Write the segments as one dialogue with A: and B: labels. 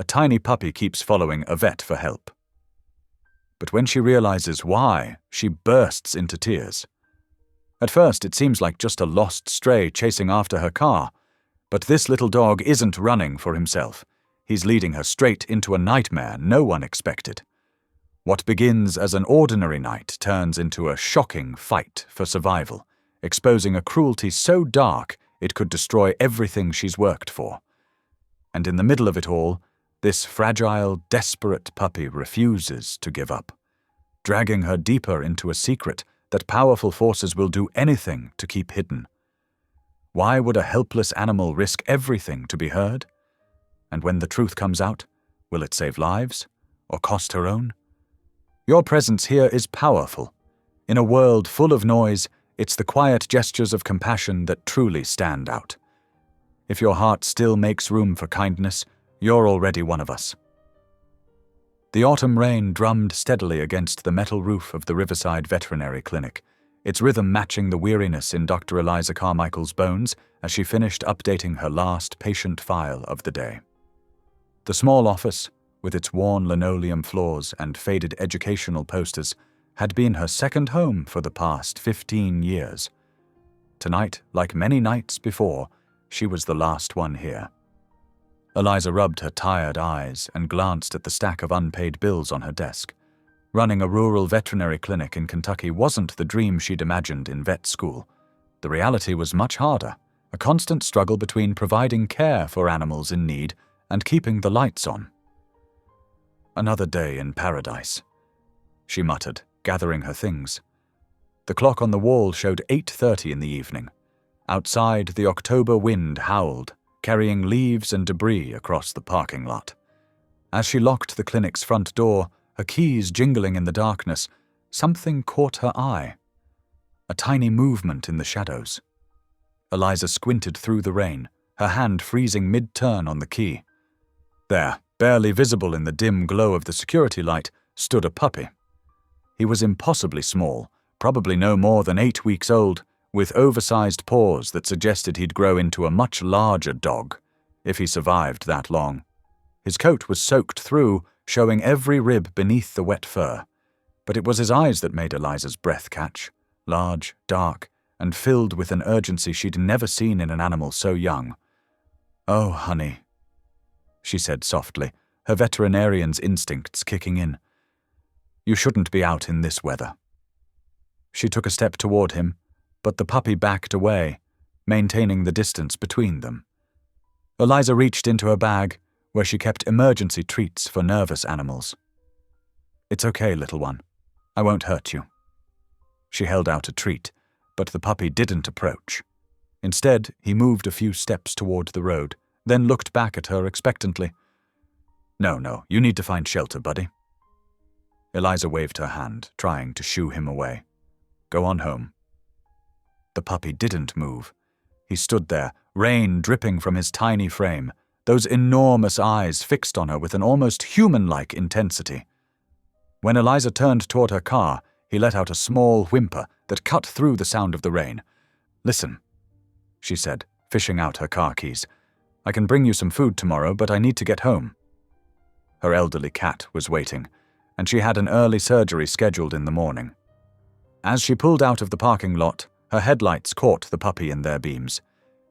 A: a tiny puppy keeps following a vet for help. But when she realizes why, she bursts into tears. At first, it seems like just a lost stray chasing after her car, but this little dog isn't running for himself. He's leading her straight into a nightmare no one expected. What begins as an ordinary night turns into a shocking fight for survival, exposing a cruelty so dark it could destroy everything she's worked for. And in the middle of it all, this fragile, desperate puppy refuses to give up, dragging her deeper into a secret that powerful forces will do anything to keep hidden. Why would a helpless animal risk everything to be heard? And when the truth comes out, will it save lives or cost her own? Your presence here is powerful. In a world full of noise, it's the quiet gestures of compassion that truly stand out. If your heart still makes room for kindness, you're already one of us. The autumn rain drummed steadily against the metal roof of the Riverside Veterinary Clinic, its rhythm matching the weariness in Dr. Eliza Carmichael's bones as she finished updating her last patient file of the day. The small office, with its worn linoleum floors and faded educational posters, had been her second home for the past 15 years. Tonight, like many nights before, she was the last one here. Eliza rubbed her tired eyes and glanced at the stack of unpaid bills on her desk. Running a rural veterinary clinic in Kentucky wasn't the dream she'd imagined in vet school. The reality was much harder, a constant struggle between providing care for animals in need and keeping the lights on. Another day in paradise, she muttered, gathering her things. The clock on the wall showed 8:30 in the evening. Outside, the October wind howled, carrying leaves and debris across the parking lot. As she locked the clinic's front door, her keys jingling in the darkness, something caught her eye. A tiny movement in the shadows. Eliza squinted through the rain, her hand freezing mid-turn on the key. There, barely visible in the dim glow of the security light, stood a puppy. He was impossibly small, probably no more than 8 weeks old, with oversized paws that suggested he'd grow into a much larger dog, if he survived that long. His coat was soaked through, showing every rib beneath the wet fur, but it was his eyes that made Eliza's breath catch, large, dark, and filled with an urgency she'd never seen in an animal so young. "Oh, honey," she said softly, her veterinarian's instincts kicking in. "You shouldn't be out in this weather." She took a step toward him, but the puppy backed away, maintaining the distance between them. Eliza reached into her bag, where she kept emergency treats for nervous animals. "It's okay, little one. I won't hurt you." She held out a treat, but the puppy didn't approach. Instead, he moved a few steps toward the road, then looked back at her expectantly. No, you need to find shelter, buddy." Eliza waved her hand, trying to shoo him away. "Go on home." The puppy didn't move. He stood there, rain dripping from his tiny frame, those enormous eyes fixed on her with an almost human-like intensity. When Eliza turned toward her car, he let out a small whimper that cut through the sound of the rain. "Listen," she said, fishing out her car keys. "I can bring you some food tomorrow, but I need to get home." Her elderly cat was waiting, and she had an early surgery scheduled in the morning. As she pulled out of the parking lot, her headlights caught the puppy in their beams.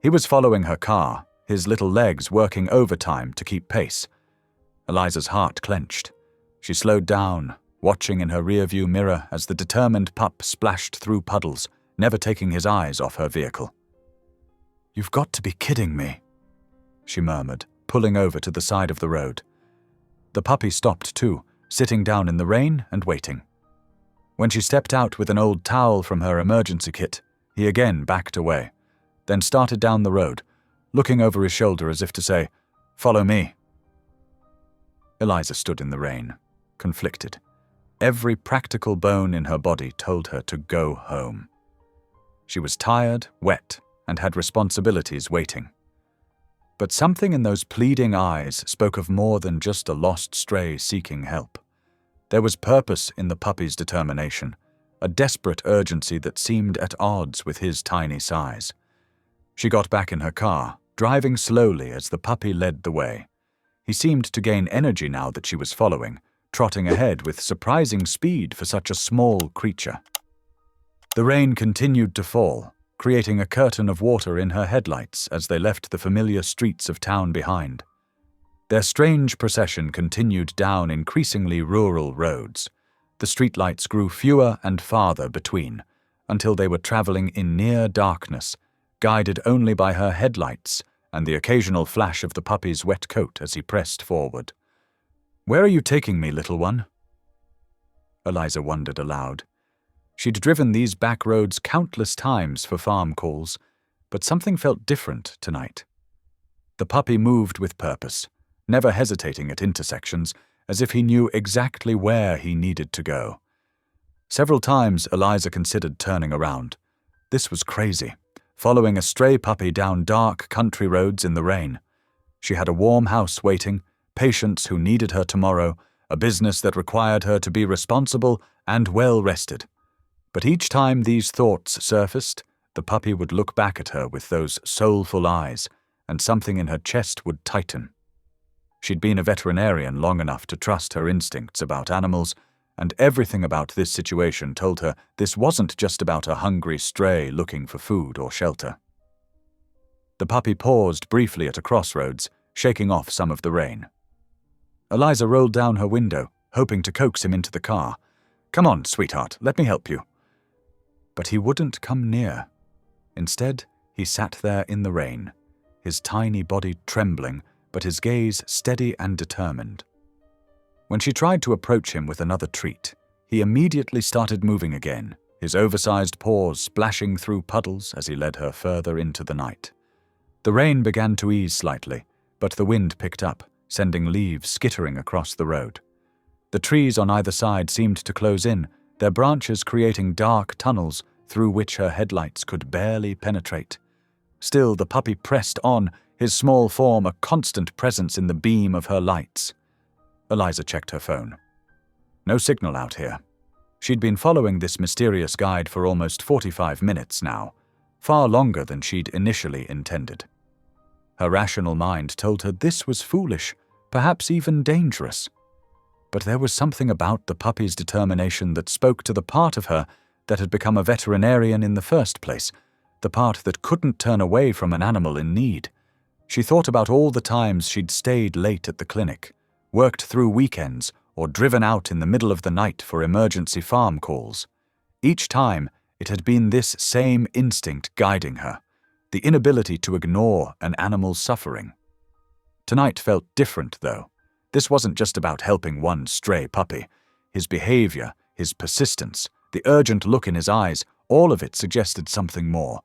A: He was following her car, his little legs working overtime to keep pace. Eliza's heart clenched. She slowed down, watching in her rearview mirror as the determined pup splashed through puddles, never taking his eyes off her vehicle. "You've got to be kidding me," she murmured, pulling over to the side of the road. The puppy stopped too, sitting down in the rain and waiting. When she stepped out with an old towel from her emergency kit, he again backed away, then started down the road, looking over his shoulder as if to say, "Follow me." Eliza stood in the rain, conflicted. Every practical bone in her body told her to go home. She was tired, wet, and had responsibilities waiting. But something in those pleading eyes spoke of more than just a lost stray seeking help. There was purpose in the puppy's determination, a desperate urgency that seemed at odds with his tiny size. She got back in her car, driving slowly as the puppy led the way. He seemed to gain energy now that she was following, trotting ahead with surprising speed for such a small creature. The rain continued to fall, creating a curtain of water in her headlights as they left the familiar streets of town behind. Their strange procession continued down increasingly rural roads. The streetlights grew fewer and farther between, until they were traveling in near darkness, guided only by her headlights and the occasional flash of the puppy's wet coat as he pressed forward. "Where are you taking me, little one?" Eliza wondered aloud. She'd driven these back roads countless times for farm calls, but something felt different tonight. The puppy moved with purpose, never hesitating at intersections, as if he knew exactly where he needed to go. Several times Eliza considered turning around. This was crazy, following a stray puppy down dark country roads in the rain. She had a warm house waiting, patients who needed her tomorrow, a business that required her to be responsible and well-rested. But each time these thoughts surfaced, the puppy would look back at her with those soulful eyes, and something in her chest would tighten. She'd been a veterinarian long enough to trust her instincts about animals, and everything about this situation told her this wasn't just about a hungry stray looking for food or shelter. The puppy paused briefly at a crossroads, shaking off some of the rain. Eliza rolled down her window, hoping to coax him into the car. "Come on, sweetheart, let me help you." But he wouldn't come near. Instead, he sat there in the rain, his tiny body trembling, but his gaze steady and determined. When she tried to approach him with another treat, he immediately started moving again, his oversized paws splashing through puddles as he led her further into the night. The rain began to ease slightly, but the wind picked up, sending leaves skittering across the road. The trees on either side seemed to close in, their branches creating dark tunnels through which her headlights could barely penetrate. Still, the puppy pressed on, his small form a constant presence in the beam of her lights. Eliza checked her phone. No signal out here. She'd been following this mysterious guide for almost 45 minutes now, far longer than she'd initially intended. Her rational mind told her this was foolish, perhaps even dangerous. But there was something about the puppy's determination that spoke to the part of her that had become a veterinarian in the first place, the part that couldn't turn away from an animal in need. She thought about all the times she'd stayed late at the clinic, worked through weekends, or driven out in the middle of the night for emergency farm calls. Each time, it had been this same instinct guiding her, the inability to ignore an animal's suffering. Tonight felt different, though. This wasn't just about helping one stray puppy. His behavior, his persistence, the urgent look in his eyes, all of it suggested something more.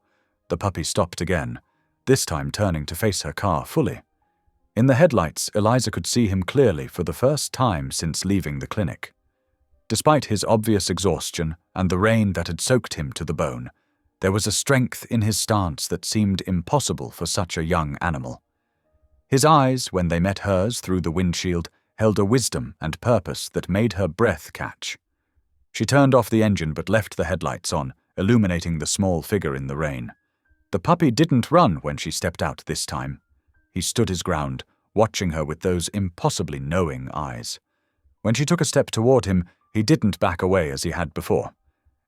A: The puppy stopped again, this time turning to face her car fully. In the headlights, Eliza could see him clearly for the first time since leaving the clinic. Despite his obvious exhaustion and the rain that had soaked him to the bone, there was a strength in his stance that seemed impossible for such a young animal. His eyes, when they met hers through the windshield, held a wisdom and purpose that made her breath catch. She turned off the engine but left the headlights on, illuminating the small figure in the rain. The puppy didn't run when she stepped out this time. He stood his ground, watching her with those impossibly knowing eyes. When she took a step toward him, he didn't back away as he had before.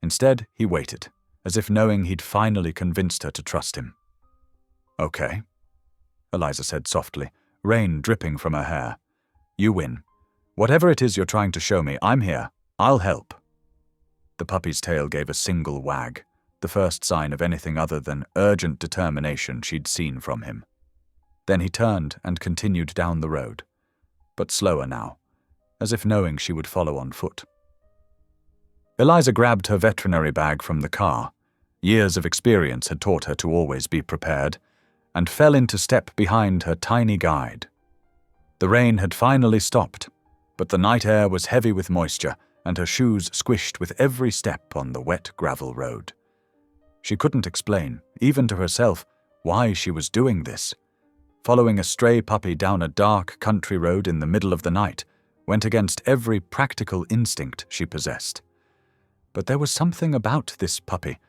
A: Instead, he waited, as if knowing he'd finally convinced her to trust him. "Okay," Eliza said softly, rain dripping from her hair. "You win. Whatever it is you're trying to show me, I'm here. I'll help." The puppy's tail gave a single wag, the first sign of anything other than urgent determination she'd seen from him. Then he turned and continued down the road, but slower now, as if knowing she would follow on foot. Eliza grabbed her veterinary bag from the car. Years of experience had taught her to always be prepared, and fell into step behind her tiny guide. The rain had finally stopped, but the night air was heavy with moisture, and her shoes squished with every step on the wet gravel road. She couldn't explain, even to herself, why she was doing this. Following a stray puppy down a dark country road in the middle of the night went against every practical instinct she possessed. But there was something about this puppy,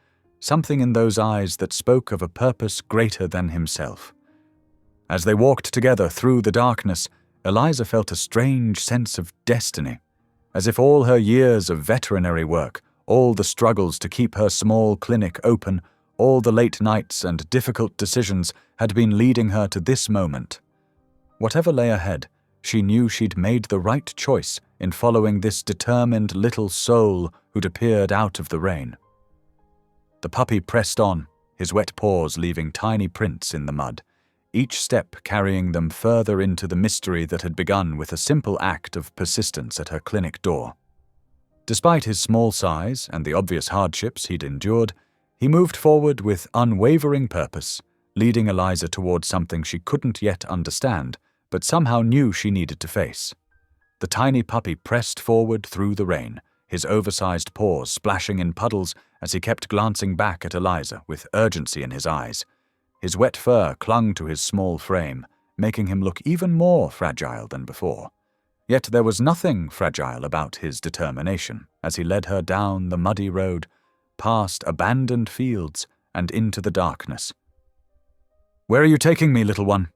A: something in those eyes that spoke of a purpose greater than himself. As they walked together through the darkness, Eliza felt a strange sense of destiny, as if all her years of veterinary work, all the struggles to keep her small clinic open, all the late nights and difficult decisions had been leading her to this moment. Whatever lay ahead, she knew she'd made the right choice in following this determined little soul who'd appeared out of the rain. The puppy pressed on, his wet paws leaving tiny prints in the mud, each step carrying them further into the mystery that had begun with a simple act of persistence at her clinic door. Despite his small size and the obvious hardships he'd endured, he moved forward with unwavering purpose, leading Eliza towards something she couldn't yet understand, but somehow knew she needed to face. The tiny puppy pressed forward through the rain, his oversized paws splashing in puddles as he kept glancing back at Eliza with urgency in his eyes. His wet fur clung to his small frame, making him look even more fragile than before. Yet there was nothing fragile about his determination as he led her down the muddy road, past abandoned fields and into the darkness. "Where are you taking me, little one?"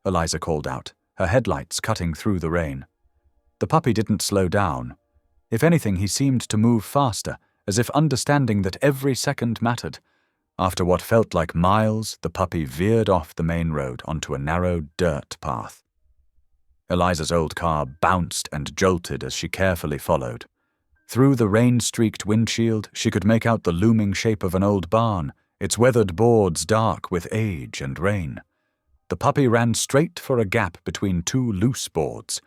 A: Eliza called out, her headlights cutting through the rain. The puppy didn't slow down. If anything, he seemed to move faster, as if understanding that every second mattered. After what felt like miles, the puppy veered off the main road onto a narrow dirt path. Eliza's old car bounced and jolted as she carefully followed. Through the rain-streaked windshield, she could make out the looming shape of an old barn, its weathered boards dark with age and rain. The puppy ran straight for a gap between two loose boards.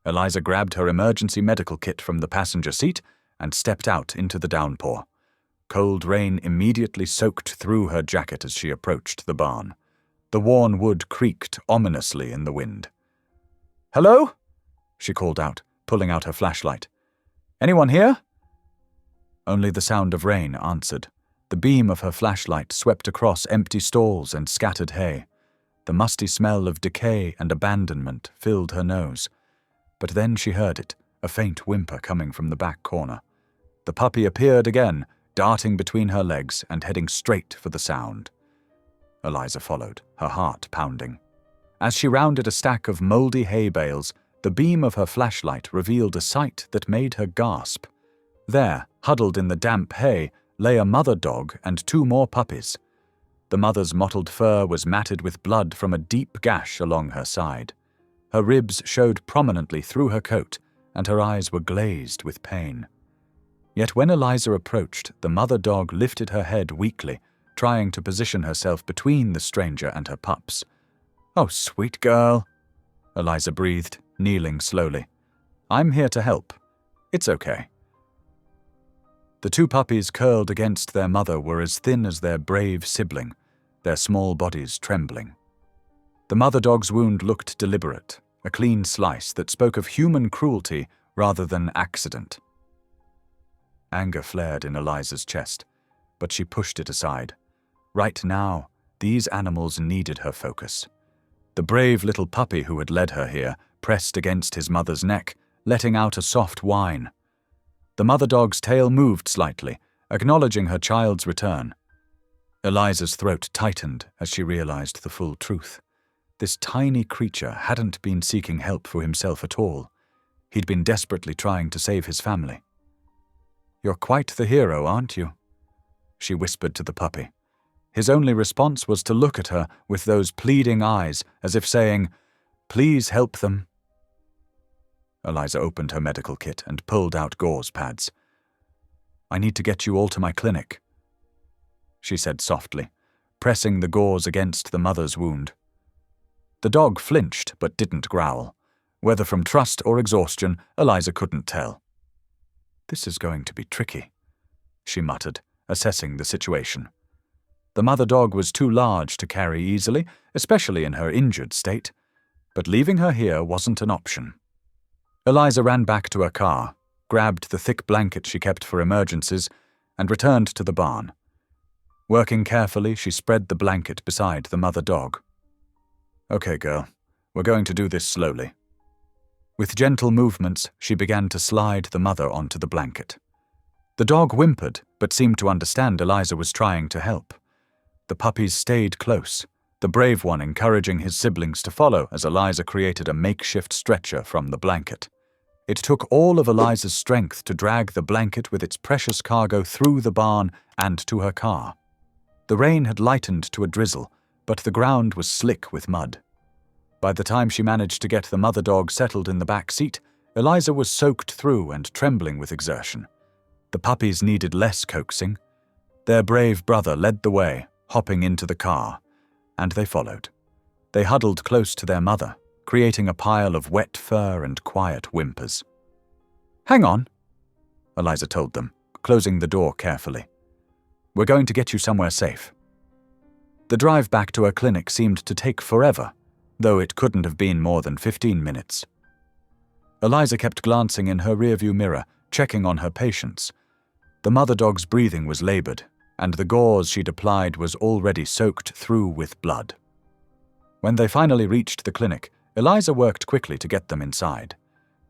A: Eliza grabbed her emergency medical kit from the passenger seat and stepped out into the downpour. Cold rain immediately soaked through her jacket as she approached the barn. The worn wood creaked ominously in the wind. "Hello?" she called out, pulling out her flashlight. "Anyone here?" Only the sound of rain answered. The beam of her flashlight swept across empty stalls and scattered hay. The musty smell of decay and abandonment filled her nose. But then she heard it, a faint whimper coming from the back corner. The puppy appeared again, darting between her legs and heading straight for the sound. Eliza followed, her heart pounding. As she rounded a stack of mouldy hay bales, the beam of her flashlight revealed a sight that made her gasp. There, huddled in the damp hay, lay a mother dog and two more puppies. The mother's mottled fur was matted with blood from a deep gash along her side. Her ribs showed prominently through her coat, and her eyes were glazed with pain. Yet when Eliza approached, the mother dog lifted her head weakly, trying to position herself between the stranger and her pups. "Oh, sweet girl," Eliza breathed, kneeling slowly. "I'm here to help. It's okay." The two puppies curled against their mother were as thin as their brave sibling, their small bodies trembling. The mother dog's wound looked deliberate, a clean slice that spoke of human cruelty rather than accident. Anger flared in Eliza's chest, but she pushed it aside. Right now, these animals needed her focus. The brave little puppy who had led her here pressed against his mother's neck, letting out a soft whine. The mother dog's tail moved slightly, acknowledging her child's return. Eliza's throat tightened as she realized the full truth. This tiny creature hadn't been seeking help for himself at all. He'd been desperately trying to save his family. "You're quite the hero, aren't you?" she whispered to the puppy. His only response was to look at her with those pleading eyes, as if saying, "Please help them." Eliza opened her medical kit and pulled out gauze pads. "I need to get you all to my clinic," she said softly, pressing the gauze against the mother's wound. The dog flinched but didn't growl. Whether from trust or exhaustion, Eliza couldn't tell. "This is going to be tricky," she muttered, assessing the situation. The mother dog was too large to carry easily, especially in her injured state, but leaving her here wasn't an option. Eliza ran back to her car, grabbed the thick blanket she kept for emergencies, and returned to the barn. Working carefully, she spread the blanket beside the mother dog. "Okay, girl, we're going to do this slowly." With gentle movements, she began to slide the mother onto the blanket. The dog whimpered, but seemed to understand Eliza was trying to help. The puppies stayed close, the brave one encouraging his siblings to follow as Eliza created a makeshift stretcher from the blanket. It took all of Eliza's strength to drag the blanket with its precious cargo through the barn and to her car. The rain had lightened to a drizzle, but the ground was slick with mud. By the time she managed to get the mother dog settled in the back seat, Eliza was soaked through and trembling with exertion. The puppies needed less coaxing. Their brave brother led the way, hopping into the car, and they followed. They huddled close to their mother, creating a pile of wet fur and quiet whimpers. "Hang on," Eliza told them, closing the door carefully. "We're going to get you somewhere safe." The drive back to her clinic seemed to take forever, though it couldn't have been more than 15 minutes. Eliza kept glancing in her rearview mirror, checking on her patients. The mother dog's breathing was labored, and the gauze she'd applied was already soaked through with blood. When they finally reached the clinic, Eliza worked quickly to get them inside.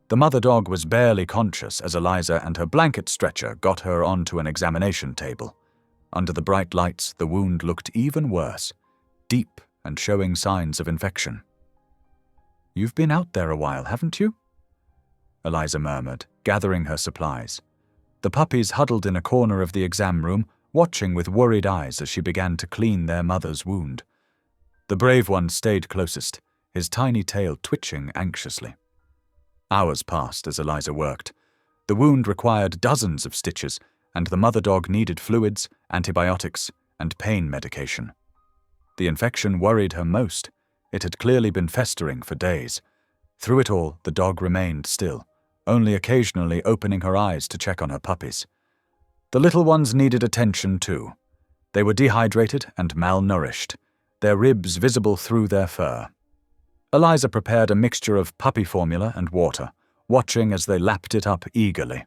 A: The mother dog was barely conscious as Eliza and her blanket stretcher got her onto an examination table. Under the bright lights, the wound looked even worse, deep and showing signs of infection. "You've been out there a while, haven't you?" Eliza murmured, gathering her supplies. The puppies huddled in a corner of the exam room, watching with worried eyes as she began to clean their mother's wound. The brave one stayed closest, his tiny tail twitching anxiously. Hours passed as Eliza worked. The wound required dozens of stitches, and the mother dog needed fluids, antibiotics, and pain medication. The infection worried her most. It had clearly been festering for days. Through it all, the dog remained still, only occasionally opening her eyes to check on her puppies. The little ones needed attention too. They were dehydrated and malnourished, their ribs visible through their fur. Eliza prepared a mixture of puppy formula and water, watching as they lapped it up eagerly.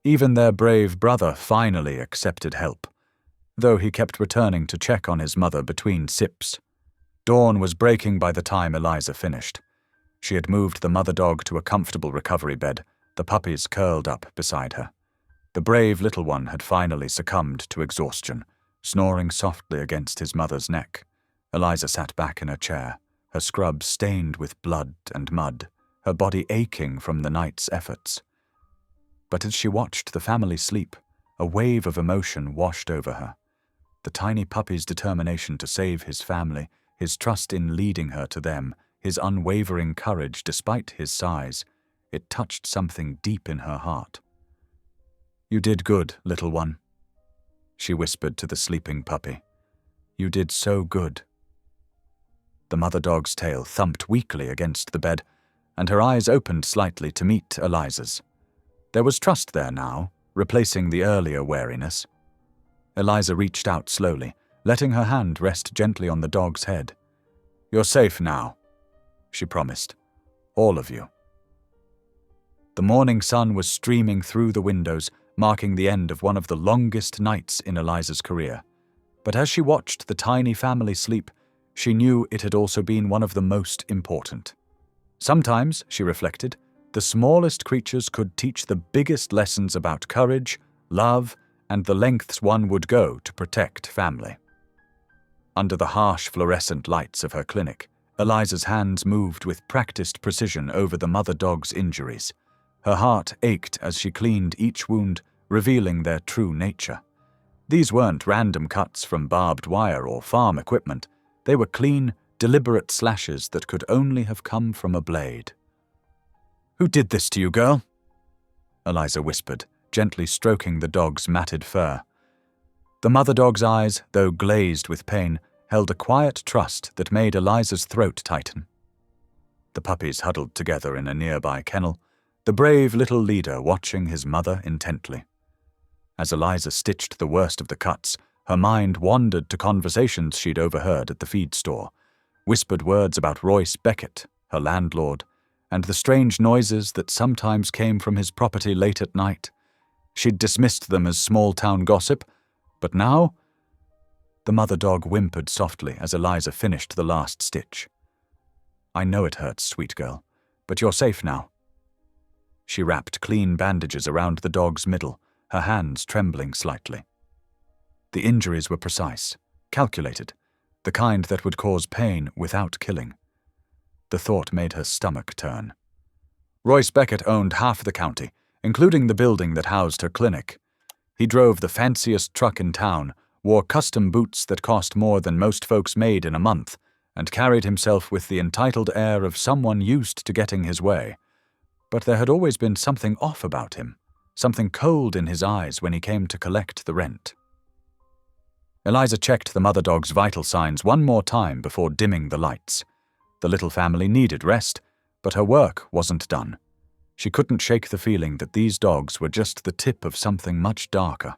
A: Even their brave brother finally accepted help, though he kept returning to check on his mother between sips. Dawn was breaking by the time Eliza finished. She had moved the mother dog to a comfortable recovery bed, the puppies curled up beside her. The brave little one had finally succumbed to exhaustion, snoring softly against his mother's neck. Eliza sat back in her chair, her scrub stained with blood and mud, her body aching from the night's efforts. But as she watched the family sleep, a wave of emotion washed over her. The tiny puppy's determination to save his family, his trust in leading her to them, his unwavering courage despite his size, it touched something deep in her heart. "You did good, little one," she whispered to the sleeping puppy. "You did so good." The mother dog's tail thumped weakly against the bed, and her eyes opened slightly to meet Eliza's. There was trust there now, replacing the earlier wariness. Eliza reached out slowly, letting her hand rest gently on the dog's head. "You're safe now," she promised. "All of you." The morning sun was streaming through the windows, marking the end of one of the longest nights in Eliza's career. But as she watched the tiny family sleep, she knew it had also been one of the most important. Sometimes, she reflected, the smallest creatures could teach the biggest lessons about courage, love, and the lengths one would go to protect family. Under the harsh fluorescent lights of her clinic, Eliza's hands moved with practiced precision over the mother dog's injuries. Her heart ached as she cleaned each wound, revealing their true nature. These weren't random cuts from barbed wire or farm equipment. They were clean, deliberate slashes that could only have come from a blade. "Who did this to you, girl?" Eliza whispered, gently stroking the dog's matted fur. The mother dog's eyes, though glazed with pain, held a quiet trust that made Eliza's throat tighten. The puppies huddled together in a nearby kennel, the brave little leader watching his mother intently. As Eliza stitched the worst of the cuts, her mind wandered to conversations she'd overheard at the feed store, whispered words about Royce Beckett, her landlord, and the strange noises that sometimes came from his property late at night. She'd dismissed them as small-town gossip, but now... The mother dog whimpered softly as Eliza finished the last stitch. "I know it hurts, sweet girl, but you're safe now." She wrapped clean bandages around the dog's middle, her hands trembling slightly. The injuries were precise, calculated. the kind that would cause pain without killing. The thought made her stomach turn. Royce Beckett owned half the county, including the building that housed her clinic. He drove the fanciest truck in town, wore custom boots that cost more than most folks made in a month, and carried himself with the entitled air of someone used to getting his way. But there had always been something off about him, something cold in his eyes when he came to collect the rent. Eliza checked the mother dog's vital signs one more time before dimming the lights. The little family needed rest, but her work wasn't done. She couldn't shake the feeling that these dogs were just the tip of something much darker.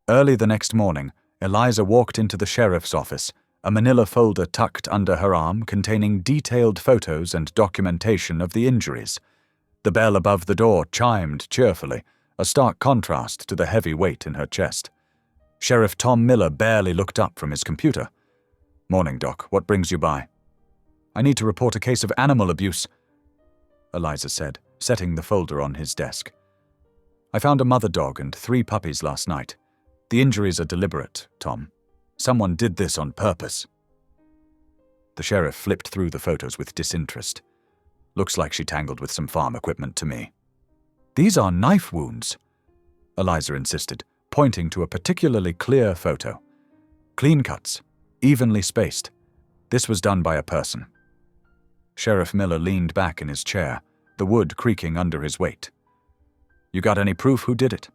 A: Early the next morning, Eliza walked into the sheriff's office, a manila folder tucked under her arm containing detailed photos and documentation of the injuries. The bell above the door chimed cheerfully, a stark contrast to the heavy weight in her chest. Sheriff Tom Miller barely looked up from his computer. "Morning, Doc. What brings you by?" "I need to report a case of animal abuse," Eliza said, setting the folder on his desk. "I found a mother dog and 3 puppies last night. The injuries are deliberate, Tom. Someone did this on purpose." The sheriff flipped through the photos with disinterest. "Looks like she tangled with some farm equipment to me." "These are knife wounds," Eliza insisted, pointing to a particularly clear photo. "Clean cuts, evenly spaced. This was done by a person." Sheriff Miller leaned back in his chair, the wood creaking under his weight. "You got any proof who did it?"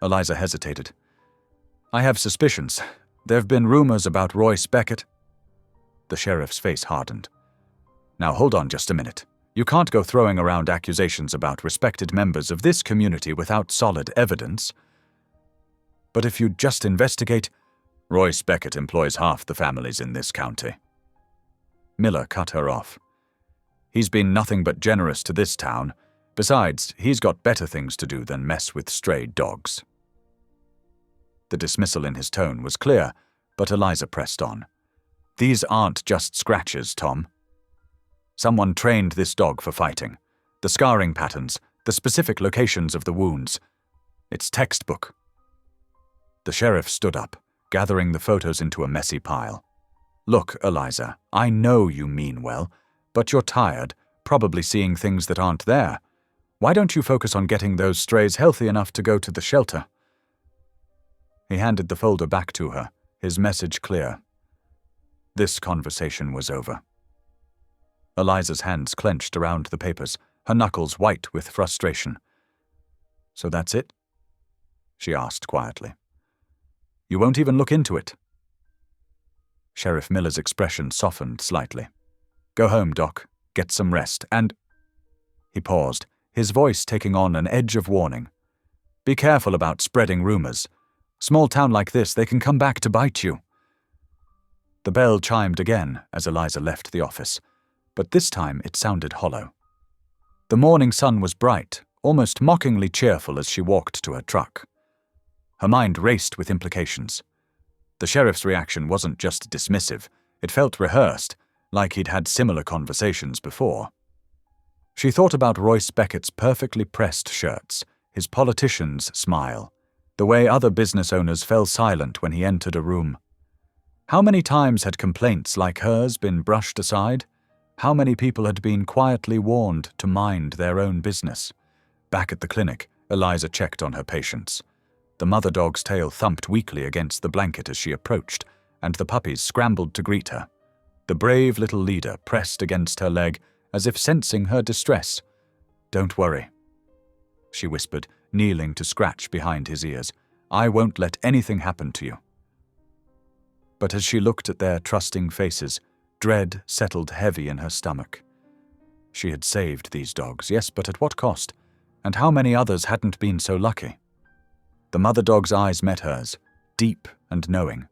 A: Eliza hesitated. "I have suspicions. There've been rumors about Royce Beckett." The sheriff's face hardened. "Now hold on just a minute. You can't go throwing around accusations about respected members of this community without solid evidence." "But if you just investigate—" "Royce Beckett employs half the families in this county." Miller cut her off. "He's been nothing but generous to this town. Besides, he's got better things to do than mess with stray dogs." The dismissal in his tone was clear, but Eliza pressed on. "These aren't just scratches, Tom. Someone trained this dog for fighting. The scarring patterns, the specific locations of the wounds. It's textbook." The sheriff stood up, gathering the photos into a messy pile. "Look, Eliza, I know you mean well, but you're tired, probably seeing things that aren't there. Why don't you focus on getting those strays healthy enough to go to the shelter?" He handed the folder back to her, his message clear. This conversation was over. Eliza's hands clenched around the papers, her knuckles white with frustration. "So that's it?" she asked quietly. "You won't even look into it?" Sheriff Miller's expression softened slightly. "Go home, Doc. Get some rest, and—" He paused, his voice taking on an edge of warning. "Be careful about spreading rumors. Small town like this, they can come back to bite you." The bell chimed again as Eliza left the office, but this time it sounded hollow. The morning sun was bright, almost mockingly cheerful as she walked to her truck. Her mind raced with implications. The sheriff's reaction wasn't just dismissive, it felt rehearsed, like he'd had similar conversations before. She thought about Royce Beckett's perfectly pressed shirts, his politician's smile, the way other business owners fell silent when he entered a room. How many times had complaints like hers been brushed aside? How many people had been quietly warned to mind their own business? Back at the clinic, Eliza checked on her patients. The mother dog's tail thumped weakly against the blanket as she approached, and the puppies scrambled to greet her. The brave little leader pressed against her leg, as if sensing her distress. "Don't worry," she whispered, kneeling to scratch behind his ears. "I won't let anything happen to you." But as she looked at their trusting faces, dread settled heavy in her stomach. She had saved these dogs, yes, but at what cost? And how many others hadn't been so lucky? The mother dog's eyes met hers, deep and knowing.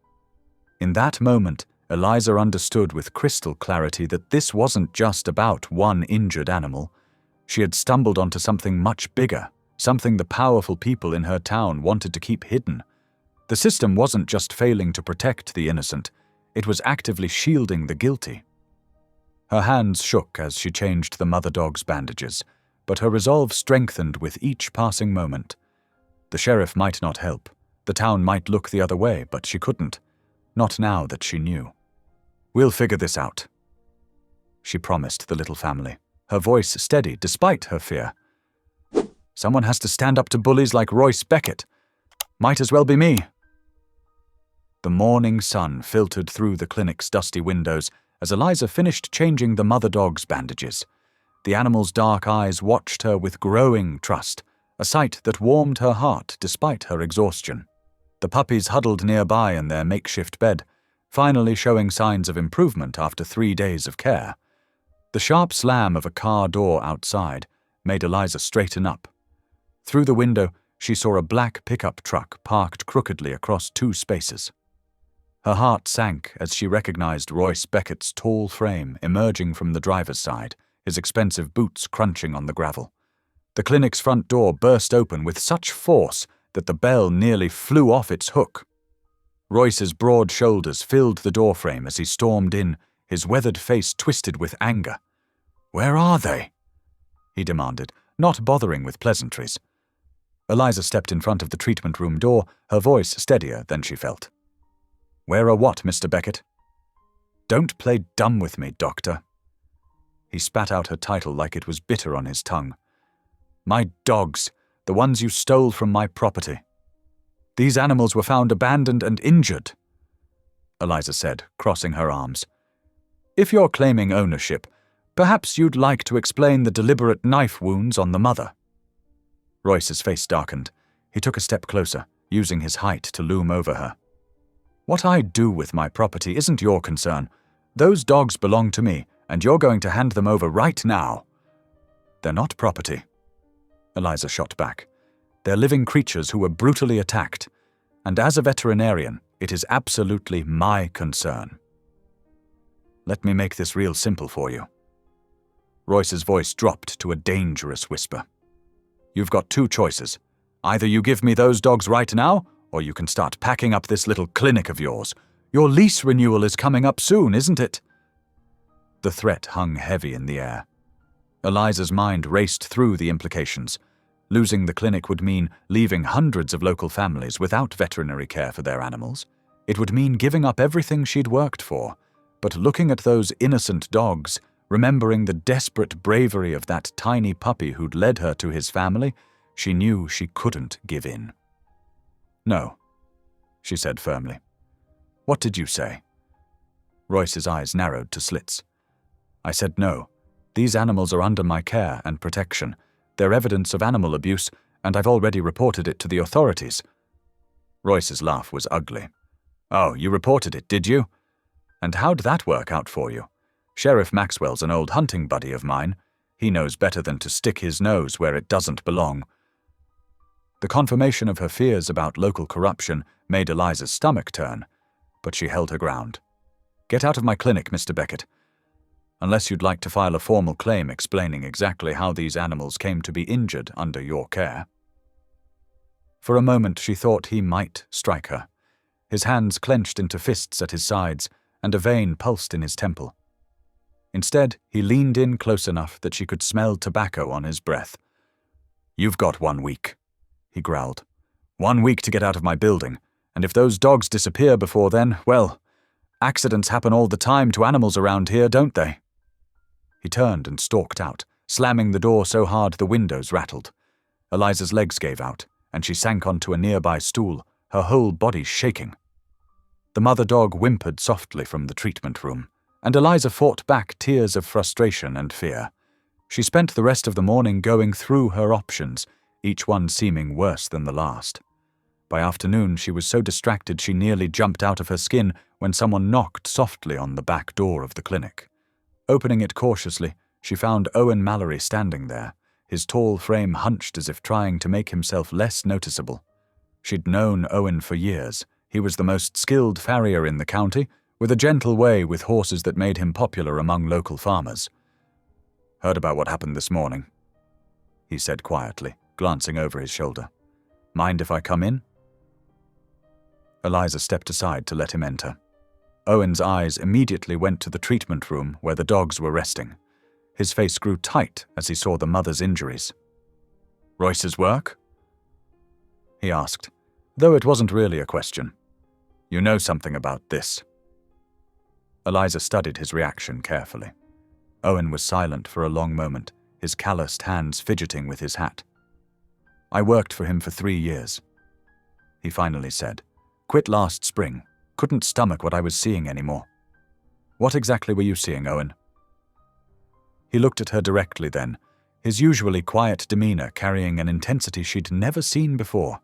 A: In that moment, Eliza understood with crystal clarity that this wasn't just about one injured animal. She had stumbled onto something much bigger, something the powerful people in her town wanted to keep hidden. The system wasn't just failing to protect the innocent, it was actively shielding the guilty. Her hands shook as she changed the mother dog's bandages, but her resolve strengthened with each passing moment. The sheriff might not help. The town might look the other way, but she couldn't. Not now that she knew. "We'll figure this out," she promised the little family, her voice steady despite her fear. "Someone has to stand up to bullies like Royce Beckett. Might as well be me." The morning sun filtered through the clinic's dusty windows as Eliza finished changing the mother dog's bandages. The animal's dark eyes watched her with growing trust, a sight that warmed her heart despite her exhaustion. The puppies huddled nearby in their makeshift bed, finally showing signs of improvement after 3 days of care. The sharp slam of a car door outside made Eliza straighten up. Through the window, she saw a black pickup truck parked crookedly across 2 spaces. Her heart sank as she recognized Royce Beckett's tall frame emerging from the driver's side, his expensive boots crunching on the gravel. The clinic's front door burst open with such force that the bell nearly flew off its hook. Royce's broad shoulders filled the doorframe as he stormed in, his weathered face twisted with anger. "Where are they?" he demanded, not bothering with pleasantries. Eliza stepped in front of the treatment room door, her voice steadier than she felt. "Where are what, Mr. Beckett?" "Don't play dumb with me, doctor." He spat out her title like it was bitter on his tongue. "My dogs, the ones you stole from my property. These animals were found abandoned and injured," Eliza said, crossing her arms. "If you're claiming ownership, perhaps you'd like to explain the deliberate knife wounds on the mother." Royce's face darkened. He took a step closer, using his height to loom over her. "What I do with my property isn't your concern. Those dogs belong to me, and you're going to hand them over right now." "They're not property," Eliza shot back. "They're living creatures who were brutally attacked, and as a veterinarian, it is absolutely my concern." "Let me make this real simple for you." Royce's voice dropped to a dangerous whisper. "You've got 2 choices. Either you give me those dogs right now, or you can start packing up this little clinic of yours. Your lease renewal is coming up soon, isn't it?" The threat hung heavy in the air. Eliza's mind raced through the implications. Losing the clinic would mean leaving hundreds of local families without veterinary care for their animals. It would mean giving up everything she'd worked for. But looking at those innocent dogs, remembering the desperate bravery of that tiny puppy who'd led her to his family, she knew she couldn't give in. "No," she said firmly. "What did you say?" Royce's eyes narrowed to slits. "I said no. These animals are under my care and protection. They're evidence of animal abuse, and I've already reported it to the authorities." Royce's laugh was ugly. "Oh, you reported it, did you? And how'd that work out for you? Sheriff Maxwell's an old hunting buddy of mine. He knows better than to stick his nose where it doesn't belong." The confirmation of her fears about local corruption made Eliza's stomach turn, but she held her ground. "Get out of my clinic, Mr. Beckett. Unless you'd like to file a formal claim explaining exactly how these animals came to be injured under your care." For a moment she thought he might strike her. His hands clenched into fists at his sides, and a vein pulsed in his temple. Instead, he leaned in close enough that she could smell tobacco on his breath. "You've got 1 week," he growled. 1 week to get out of my building, and if those dogs disappear before then, well, accidents happen all the time to animals around here, don't they?" He turned and stalked out, slamming the door so hard the windows rattled. Eliza's legs gave out, and she sank onto a nearby stool, her whole body shaking. The mother dog whimpered softly from the treatment room, and Eliza fought back tears of frustration and fear. She spent the rest of the morning going through her options, each one seeming worse than the last. By afternoon, she was so distracted she nearly jumped out of her skin when someone knocked softly on the back door of the clinic. Opening it cautiously, she found Owen Mallory standing there, his tall frame hunched as if trying to make himself less noticeable. She'd known Owen for years. He was the most skilled farrier in the county, with a gentle way with horses that made him popular among local farmers. "Heard about what happened this morning," he said quietly, glancing over his shoulder. "Mind if I come in?" Eliza stepped aside to let him enter. Owen's eyes immediately went to the treatment room where the dogs were resting. His face grew tight as he saw the mother's injuries. "Royce's work?" he asked, though it wasn't really a question. You know something about this." Eliza studied his reaction carefully. Owen was silent for a long moment, his calloused hands fidgeting with his hat. "I worked for him for 3 years," he finally said. "Quit last spring. Couldn't stomach what I was seeing anymore." "What exactly were you seeing, Owen?" He looked at her directly then, his usually quiet demeanor carrying an intensity she'd never seen before.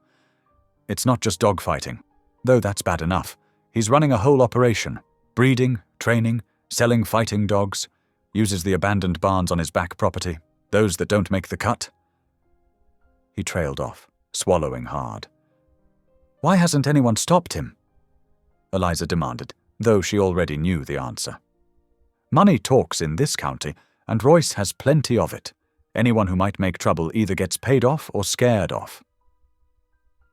A: "It's not just dogfighting, though that's bad enough. He's running a whole operation. Breeding, training, selling fighting dogs. Uses the abandoned barns on his back property, those that don't make the cut." He trailed off, swallowing hard. "Why hasn't anyone stopped him?" Eliza demanded, though she already knew the answer. "Money talks in this county, and Royce has plenty of it. Anyone who might make trouble either gets paid off or scared off."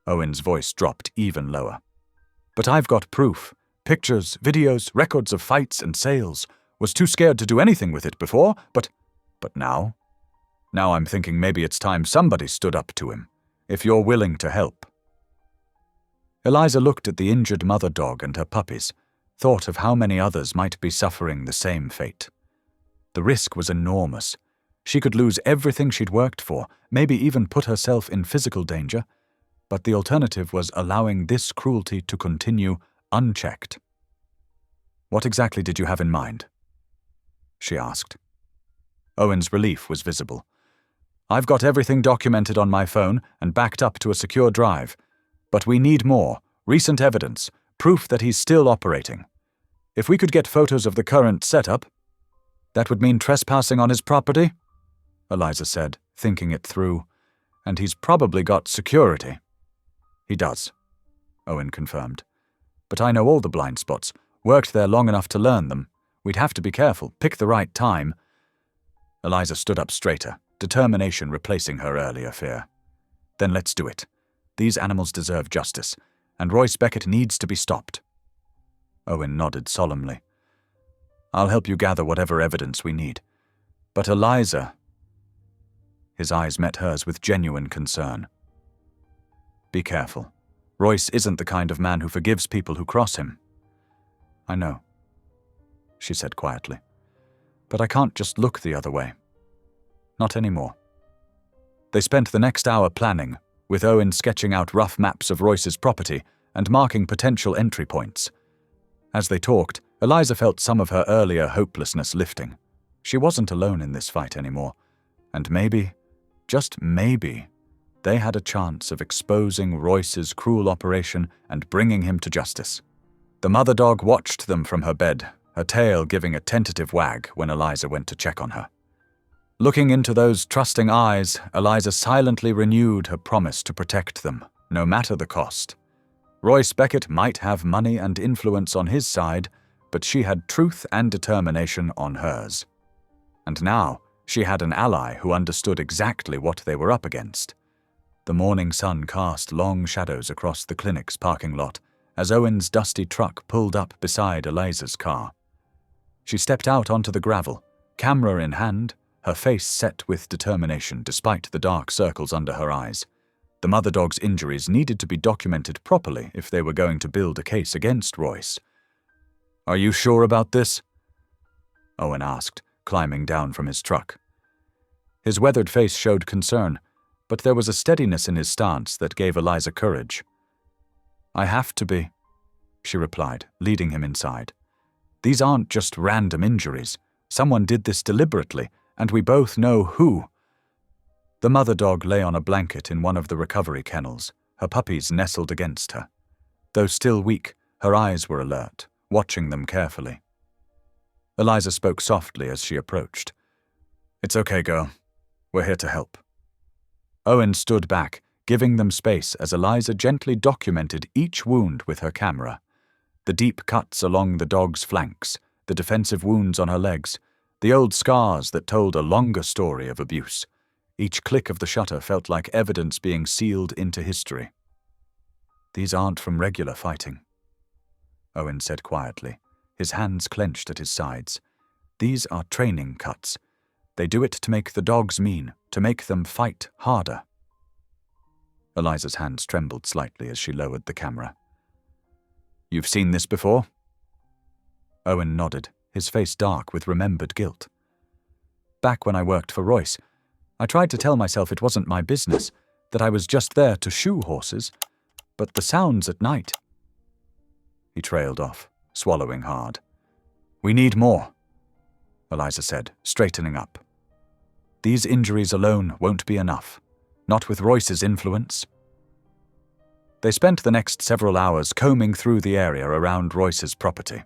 A: Owen's voice dropped even lower. "But I've got proof. Pictures, videos, records of fights and sales. Was too scared to do anything with it before, but now? Now I'm thinking maybe it's time somebody stood up to him, if you're willing to help." Eliza looked at the injured mother dog and her puppies, thought of how many others might be suffering the same fate. The risk was enormous. She could lose everything she'd worked for, maybe even put herself in physical danger, but the alternative was allowing this cruelty to continue unchecked. "What exactly did you have in mind?" she asked. Owen's relief was visible. "I've got everything documented on my phone and backed up to a secure drive. But we need more, recent evidence, proof that he's still operating. If we could get photos of the current setup—" "That would mean trespassing on his property?" Eliza said, thinking it through. "And he's probably got security." "He does," Owen confirmed. "But I know all the blind spots, worked there long enough to learn them. We'd have to be careful, pick the right time." Eliza stood up straighter, determination replacing her earlier fear. "Then let's do it. These animals deserve justice, and Royce Beckett needs to be stopped." Owen nodded solemnly. "I'll help you gather whatever evidence we need. But Eliza—" His eyes met hers with genuine concern. "Be careful. Royce isn't the kind of man who forgives people who cross him." "I know," she said quietly. "But I can't just look the other way. Not anymore." They spent the next hour planning, with Owen sketching out rough maps of Royce's property and marking potential entry points. As they talked, Eliza felt some of her earlier hopelessness lifting. She wasn't alone in this fight anymore, and maybe, just maybe, they had a chance of exposing Royce's cruel operation and bringing him to justice. The mother dog watched them from her bed, her tail giving a tentative wag when Eliza went to check on her. Looking into those trusting eyes, Eliza silently renewed her promise to protect them, no matter the cost. Royce Beckett might have money and influence on his side, but she had truth and determination on hers. And now, she had an ally who understood exactly what they were up against. The morning sun cast long shadows across the clinic's parking lot as Owen's dusty truck pulled up beside Eliza's car. She stepped out onto the gravel, camera in hand, her face set with determination despite the dark circles under her eyes. The mother dog's injuries needed to be documented properly if they were going to build a case against Royce. "Are you sure about this?" Owen asked, climbing down from his truck. His weathered face showed concern, but there was a steadiness in his stance that gave Eliza courage. "I have to be," she replied, leading him inside. "These aren't just random injuries. Someone did this deliberately, and we both know who." The mother dog lay on a blanket in one of the recovery kennels, her puppies nestled against her. Though still weak, her eyes were alert, watching them carefully. Eliza spoke softly as she approached. "It's okay, girl. We're here to help." Owen stood back, giving them space as Eliza gently documented each wound with her camera. The deep cuts along the dog's flanks, the defensive wounds on her legs, the old scars that told a longer story of abuse. Each click of the shutter felt like evidence being sealed into history. "These aren't from regular fighting," Owen said quietly, his hands clenched at his sides. "These are training cuts. They do it to make the dogs mean, to make them fight harder." Eliza's hands trembled slightly as she lowered the camera. You've seen this before? Owen nodded, his face dark with remembered guilt. Back when I worked for Royce, I tried to tell myself it wasn't my business, that I was just there to shoe horses, but the sounds at night. He trailed off, swallowing hard. We need more, Eliza said, straightening up. These injuries alone won't be enough, not with Royce's influence. They spent the next several hours combing through the area around Royce's property.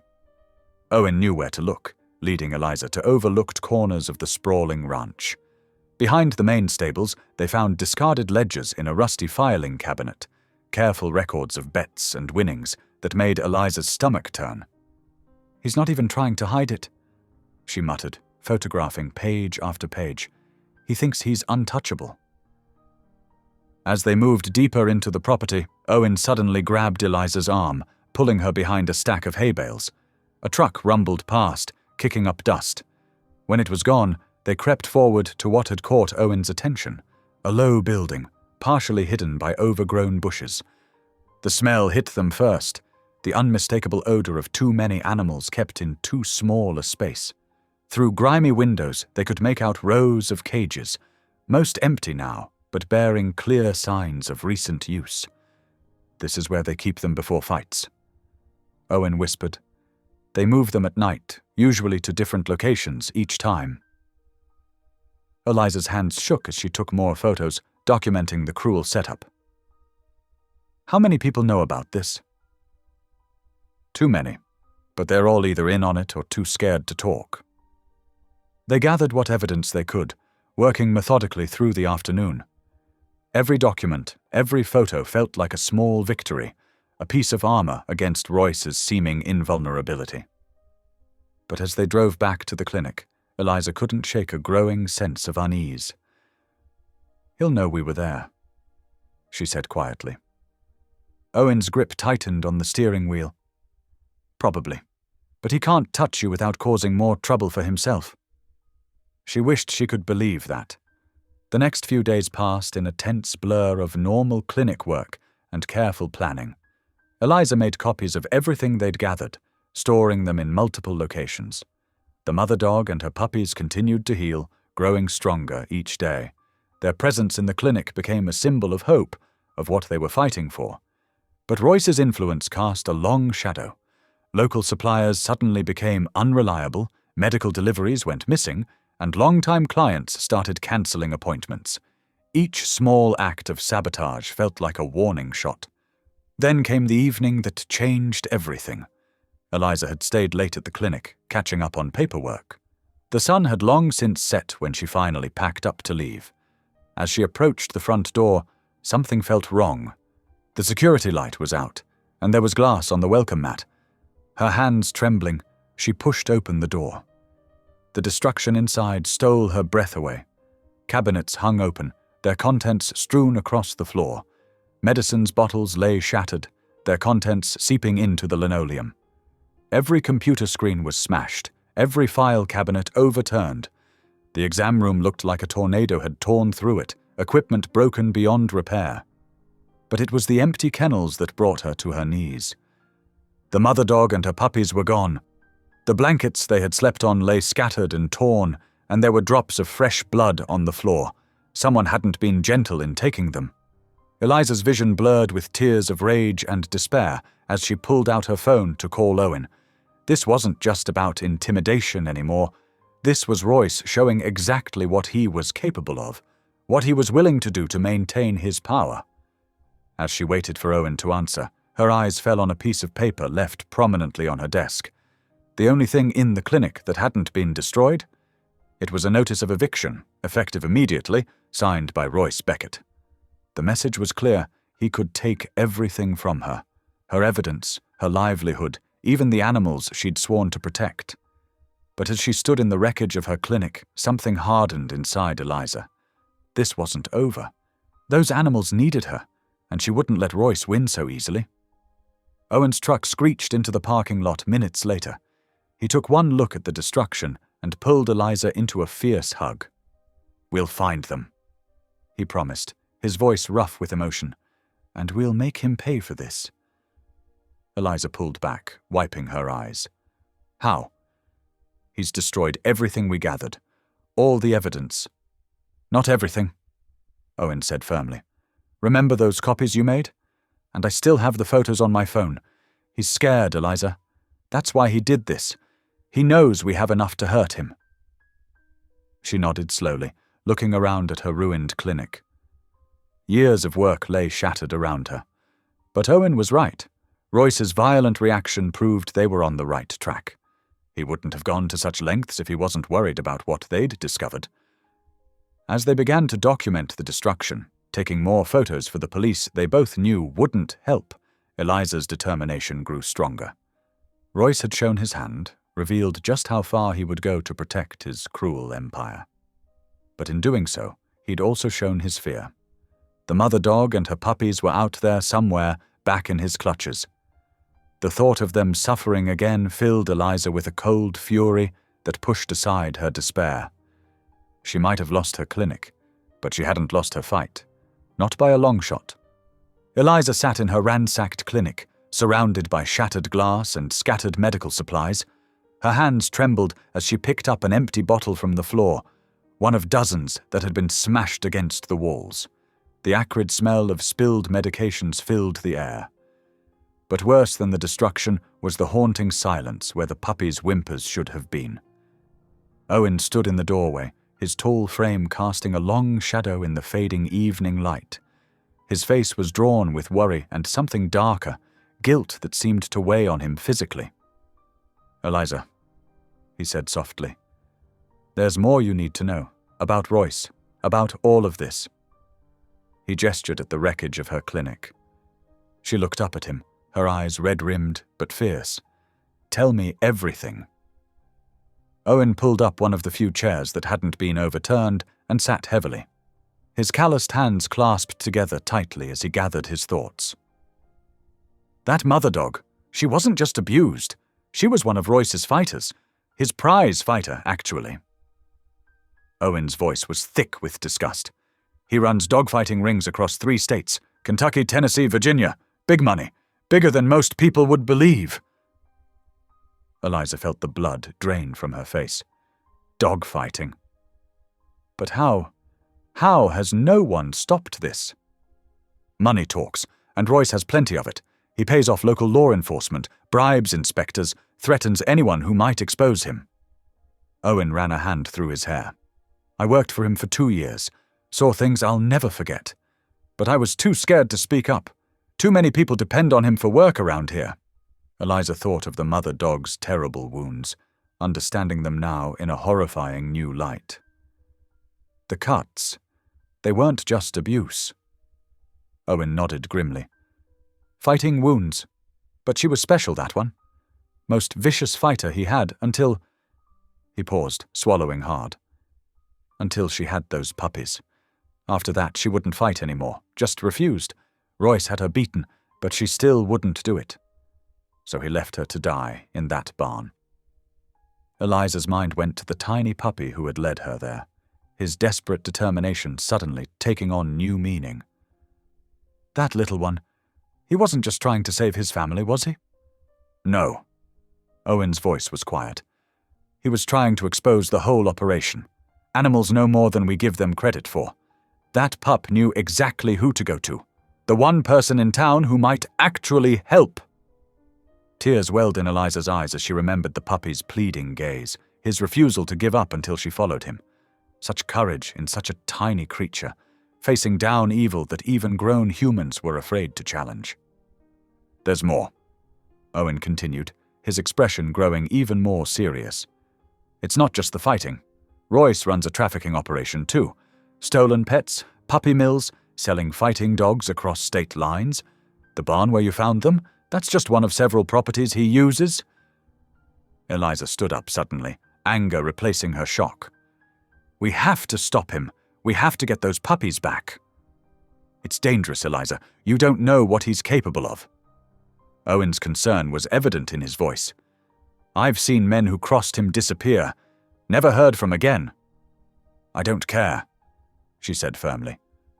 A: Owen knew where to look, leading Eliza to overlooked corners of the sprawling ranch. Behind the main stables, they found discarded ledgers in a rusty filing cabinet, careful records of bets and winnings that made Eliza's stomach turn. He's not even trying to hide it, she muttered, photographing page after page. He thinks he's untouchable. As they moved deeper into the property, Owen suddenly grabbed Eliza's arm, pulling her behind a stack of hay bales. A truck rumbled past, kicking up dust. When it was gone, they crept forward to what had caught Owen's attention, a low building, partially hidden by overgrown bushes. The smell hit them first, the unmistakable odor of too many animals kept in too small a space. Through grimy windows, they could make out rows of cages, most empty now, but bearing clear signs of recent use. This is where they keep them before fights. Owen whispered. They move them at night, usually to different locations each time. Eliza's hands shook as she took more photos, documenting the cruel setup. How many people know about this? Too many, but they're all either in on it or too scared to talk. They gathered what evidence they could, working methodically through the afternoon. Every document, every photo felt like a small victory, a piece of armor against Royce's seeming invulnerability. But as they drove back to the clinic, Eliza couldn't shake a growing sense of unease. He'll know we were there, she said quietly. Owen's grip tightened on the steering wheel. Probably, but he can't touch you without causing more trouble for himself. She wished she could believe that. The next few days passed in a tense blur of normal clinic work and careful planning. Eliza made copies of everything they'd gathered, storing them in multiple locations. The mother dog and her puppies continued to heal, growing stronger each day. Their presence in the clinic became a symbol of hope, of what they were fighting for. But Royce's influence cast a long shadow. Local suppliers suddenly became unreliable, medical deliveries went missing, and long-time clients started cancelling appointments. Each small act of sabotage felt like a warning shot. Then came the evening that changed everything. Eliza had stayed late at the clinic, catching up on paperwork. The sun had long since set when she finally packed up to leave. As she approached the front door, something felt wrong. The security light was out, and there was glass on the welcome mat. Her hands trembling, she pushed open the door. The destruction inside stole her breath away. Cabinets hung open, their contents strewn across the floor. Medicines bottles lay shattered, their contents seeping into the linoleum. Every computer screen was smashed, every file cabinet overturned. The exam room looked like a tornado had torn through it, equipment broken beyond repair. But it was the empty kennels that brought her to her knees. The mother dog and her puppies were gone. The blankets they had slept on lay scattered and torn, and there were drops of fresh blood on the floor. Someone hadn't been gentle in taking them. Eliza's vision blurred with tears of rage and despair as she pulled out her phone to call Owen. This wasn't just about intimidation anymore. This was Royce showing exactly what he was capable of, what he was willing to do to maintain his power. As she waited for Owen to answer, her eyes fell on a piece of paper left prominently on her desk. The only thing in the clinic that hadn't been destroyed? It was a notice of eviction, effective immediately, signed by Royce Beckett. The message was clear. He could take everything from her. Her evidence, her livelihood, even the animals she'd sworn to protect. But as she stood in the wreckage of her clinic, something hardened inside Eliza. This wasn't over. Those animals needed her, and she wouldn't let Royce win so easily. Owen's truck screeched into the parking lot minutes later. He took one look at the destruction and pulled Eliza into a fierce hug. "We'll find them," he promised, his voice rough with emotion. "And we'll make him pay for this." Eliza pulled back, wiping her eyes. How? He's destroyed everything we gathered. All the evidence. Not everything, Owen said firmly. Remember those copies you made? And I still have the photos on my phone. He's scared, Eliza. That's why he did this. He knows we have enough to hurt him. She nodded slowly, looking around at her ruined clinic. Years of work lay shattered around her. But Owen was right. Royce's violent reaction proved they were on the right track. He wouldn't have gone to such lengths if he wasn't worried about what they'd discovered. As they began to document the destruction, taking more photos for the police they both knew wouldn't help, Eliza's determination grew stronger. Royce had shown his hand, revealed just how far he would go to protect his cruel empire. But in doing so, he'd also shown his fear. The mother dog and her puppies were out there somewhere, back in his clutches. The thought of them suffering again filled Eliza with a cold fury that pushed aside her despair. She might have lost her clinic, but she hadn't lost her fight. Not by a long shot. Eliza sat in her ransacked clinic, surrounded by shattered glass and scattered medical supplies. Her hands trembled as she picked up an empty bottle from the floor, one of dozens that had been smashed against the walls. The acrid smell of spilled medications filled the air. But worse than the destruction was the haunting silence where the puppy's whimpers should have been. Owen stood in the doorway, his tall frame casting a long shadow in the fading evening light. His face was drawn with worry and something darker, guilt that seemed to weigh on him physically. "Eliza," he said softly, "there's more you need to know, about Royce, about all of this." He gestured at the wreckage of her clinic. She looked up at him, her eyes red-rimmed but fierce. "Tell me everything." Owen pulled up one of the few chairs that hadn't been overturned and sat heavily. His calloused hands clasped together tightly as he gathered his thoughts. "That mother dog, she wasn't just abused. She was one of Royce's fighters. His prize fighter, actually." Owen's voice was thick with disgust. "He runs dogfighting rings across 3 states, Kentucky, Tennessee, Virginia. Big money. Bigger than most people would believe." Eliza felt the blood drain from her face. Dogfighting. But how has no one stopped this? Money talks, and Royce has plenty of it. He pays off local law enforcement, bribes inspectors, threatens anyone who might expose him. Owen ran a hand through his hair. "I worked for him for 2 years, saw things I'll never forget. But I was too scared to speak up. Too many people depend on him for work around here." Eliza thought of the mother dog's terrible wounds, understanding them now in a horrifying new light. The cuts, they weren't just abuse. Owen nodded grimly. Fighting wounds. But she was special, that one. Most vicious fighter he had until... He paused, swallowing hard. Until she had those puppies. After that, she wouldn't fight anymore, just refused. Royce had her beaten, but she still wouldn't do it. So he left her to die in that barn. Eliza's mind went to the tiny puppy who had led her there, his desperate determination suddenly taking on new meaning. That little one, he wasn't just trying to save his family, was he? No. Owen's voice was quiet. He was trying to expose the whole operation. Animals know more than we give them credit for. That pup knew exactly who to go to. The one person in town who might actually help. Tears welled in Eliza's eyes as she remembered the puppy's pleading gaze, his refusal to give up until she followed him. Such courage in such a tiny creature, facing down evil that even grown humans were afraid to challenge. "There's more," Owen continued, his expression growing even more serious. "It's not just the fighting. Royce runs a trafficking operation too. Stolen pets, puppy mills, selling fighting dogs across state lines. The barn where you found them, that's just one of several properties he uses." Eliza stood up suddenly, anger replacing her shock. "We have to stop him. We have to get those puppies back." "It's dangerous, Eliza. You don't know what he's capable of." Owen's concern was evident in his voice. "I've seen men who crossed him disappear, never heard from again." "I don't care," she said firmly.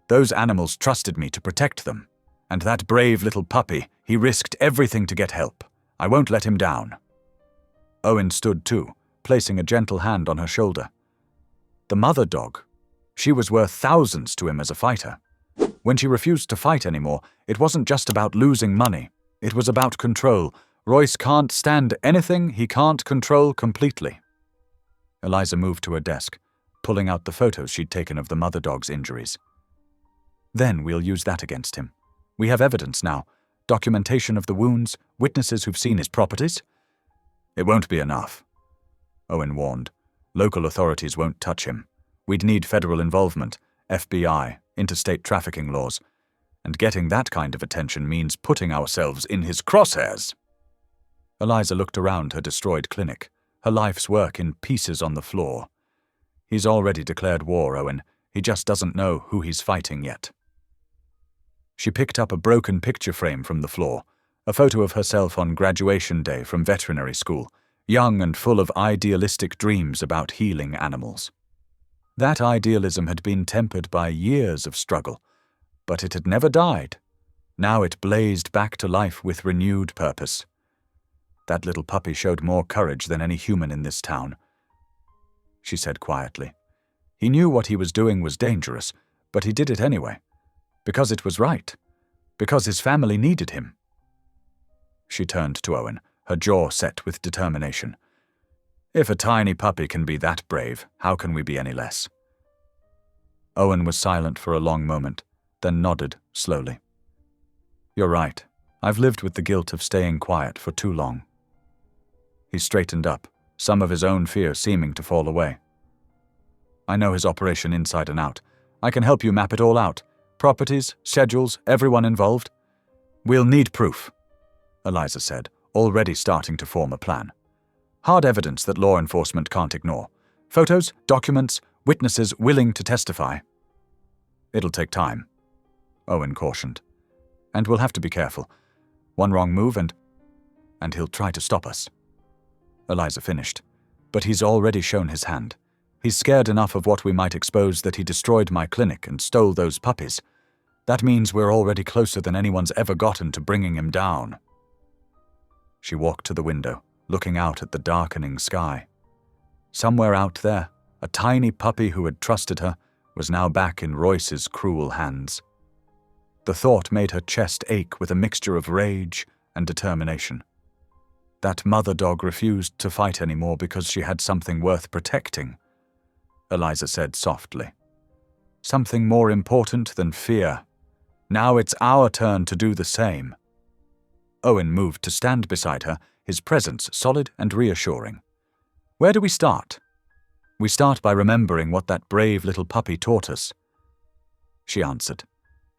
A: "Those animals trusted me to protect them. And that brave little puppy, he risked everything to get help. I won't let him down." Owen stood too, placing a gentle hand on her shoulder. The mother dog, she was worth thousands to him as a fighter. When she refused to fight anymore, it wasn't just about losing money. It was about control. Royce can't stand anything he can't control completely. Eliza moved to her desk, pulling out the photos she'd taken of the mother dog's injuries. "Then we'll use that against him. We have evidence now. Documentation of the wounds, witnesses who've seen his properties." "It won't be enough," Owen warned. "Local authorities won't touch him. We'd need federal involvement, FBI, interstate trafficking laws. And getting that kind of attention means putting ourselves in his crosshairs." Eliza looked around her destroyed clinic, her life's work in pieces on the floor. "He's already declared war, Owen. He just doesn't know who he's fighting yet." She picked up a broken picture frame from the floor, a photo of herself on graduation day from veterinary school, young and full of idealistic dreams about healing animals. That idealism had been tempered by years of struggle, but it had never died. Now it blazed back to life with renewed purpose. "That little puppy showed more courage than any human in this town," she said quietly. "He knew what he was doing was dangerous, but he did it anyway. Because it was right. Because his family needed him." She turned to Owen, her jaw set with determination. "If a tiny puppy can be that brave, how can we be any less?" Owen was silent for a long moment, then nodded slowly. "You're right. I've lived with the guilt of staying quiet for too long." He straightened up, some of his own fear seeming to fall away. "I know his operation inside and out. I can help you map it all out. Properties, schedules, everyone involved." "We'll need proof," Eliza said, already starting to form a plan. "Hard evidence that law enforcement can't ignore. Photos, documents, witnesses willing to testify." "It'll take time," Owen cautioned. "And we'll have to be careful. One wrong move and he'll try to stop us." Eliza finished. "But he's already shown his hand. He's scared enough of what we might expose that he destroyed my clinic and stole those puppies. That means we're already closer than anyone's ever gotten to bringing him down." She walked to the window, looking out at the darkening sky. Somewhere out there, a tiny puppy who had trusted her was now back in Royce's cruel hands. The thought made her chest ache with a mixture of rage and determination. That mother dog refused to fight anymore because she had something worth protecting, Eliza said softly. "Something more important than fear. Now it's our turn to do the same." Owen moved to stand beside her, his presence solid and reassuring. "Where do we start?" "We start by remembering what that brave little puppy taught us," she answered.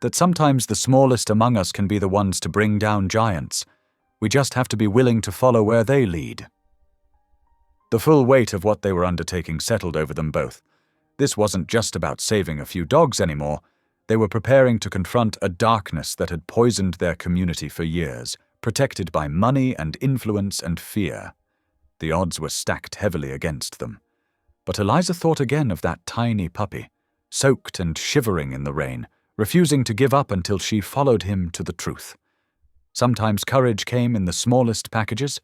A: "That sometimes the smallest among us can be the ones to bring down giants. We just have to be willing to follow where they lead." The full weight of what they were undertaking settled over them both. This wasn't just about saving a few dogs anymore. They were preparing to confront a darkness that had poisoned their community for years, protected by money and influence and fear. The odds were stacked heavily against them. But Eliza thought again of that tiny puppy, soaked and shivering in the rain, refusing to give up until she followed him to the truth. Sometimes courage came in the smallest packages.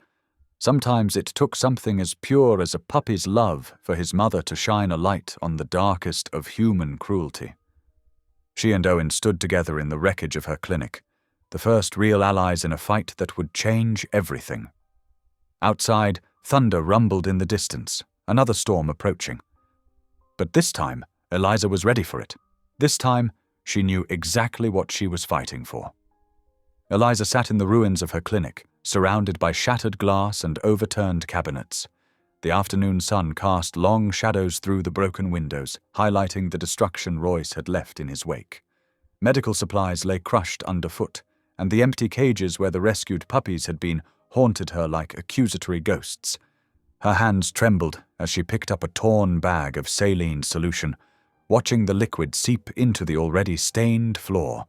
A: Sometimes it took something as pure as a puppy's love for his mother to shine a light on the darkest of human cruelty. She and Owen stood together in the wreckage of her clinic, the first real allies in a fight that would change everything. Outside, thunder rumbled in the distance, another storm approaching. But this time, Eliza was ready for it. This time, she knew exactly what she was fighting for. Eliza sat in the ruins of her clinic, surrounded by shattered glass and overturned cabinets. The afternoon sun cast long shadows through the broken windows, highlighting the destruction Royce had left in his wake. Medical supplies lay crushed underfoot, and the empty cages where the rescued puppies had been haunted her like accusatory ghosts. Her hands trembled as she picked up a torn bag of saline solution, watching the liquid seep into the already stained floor.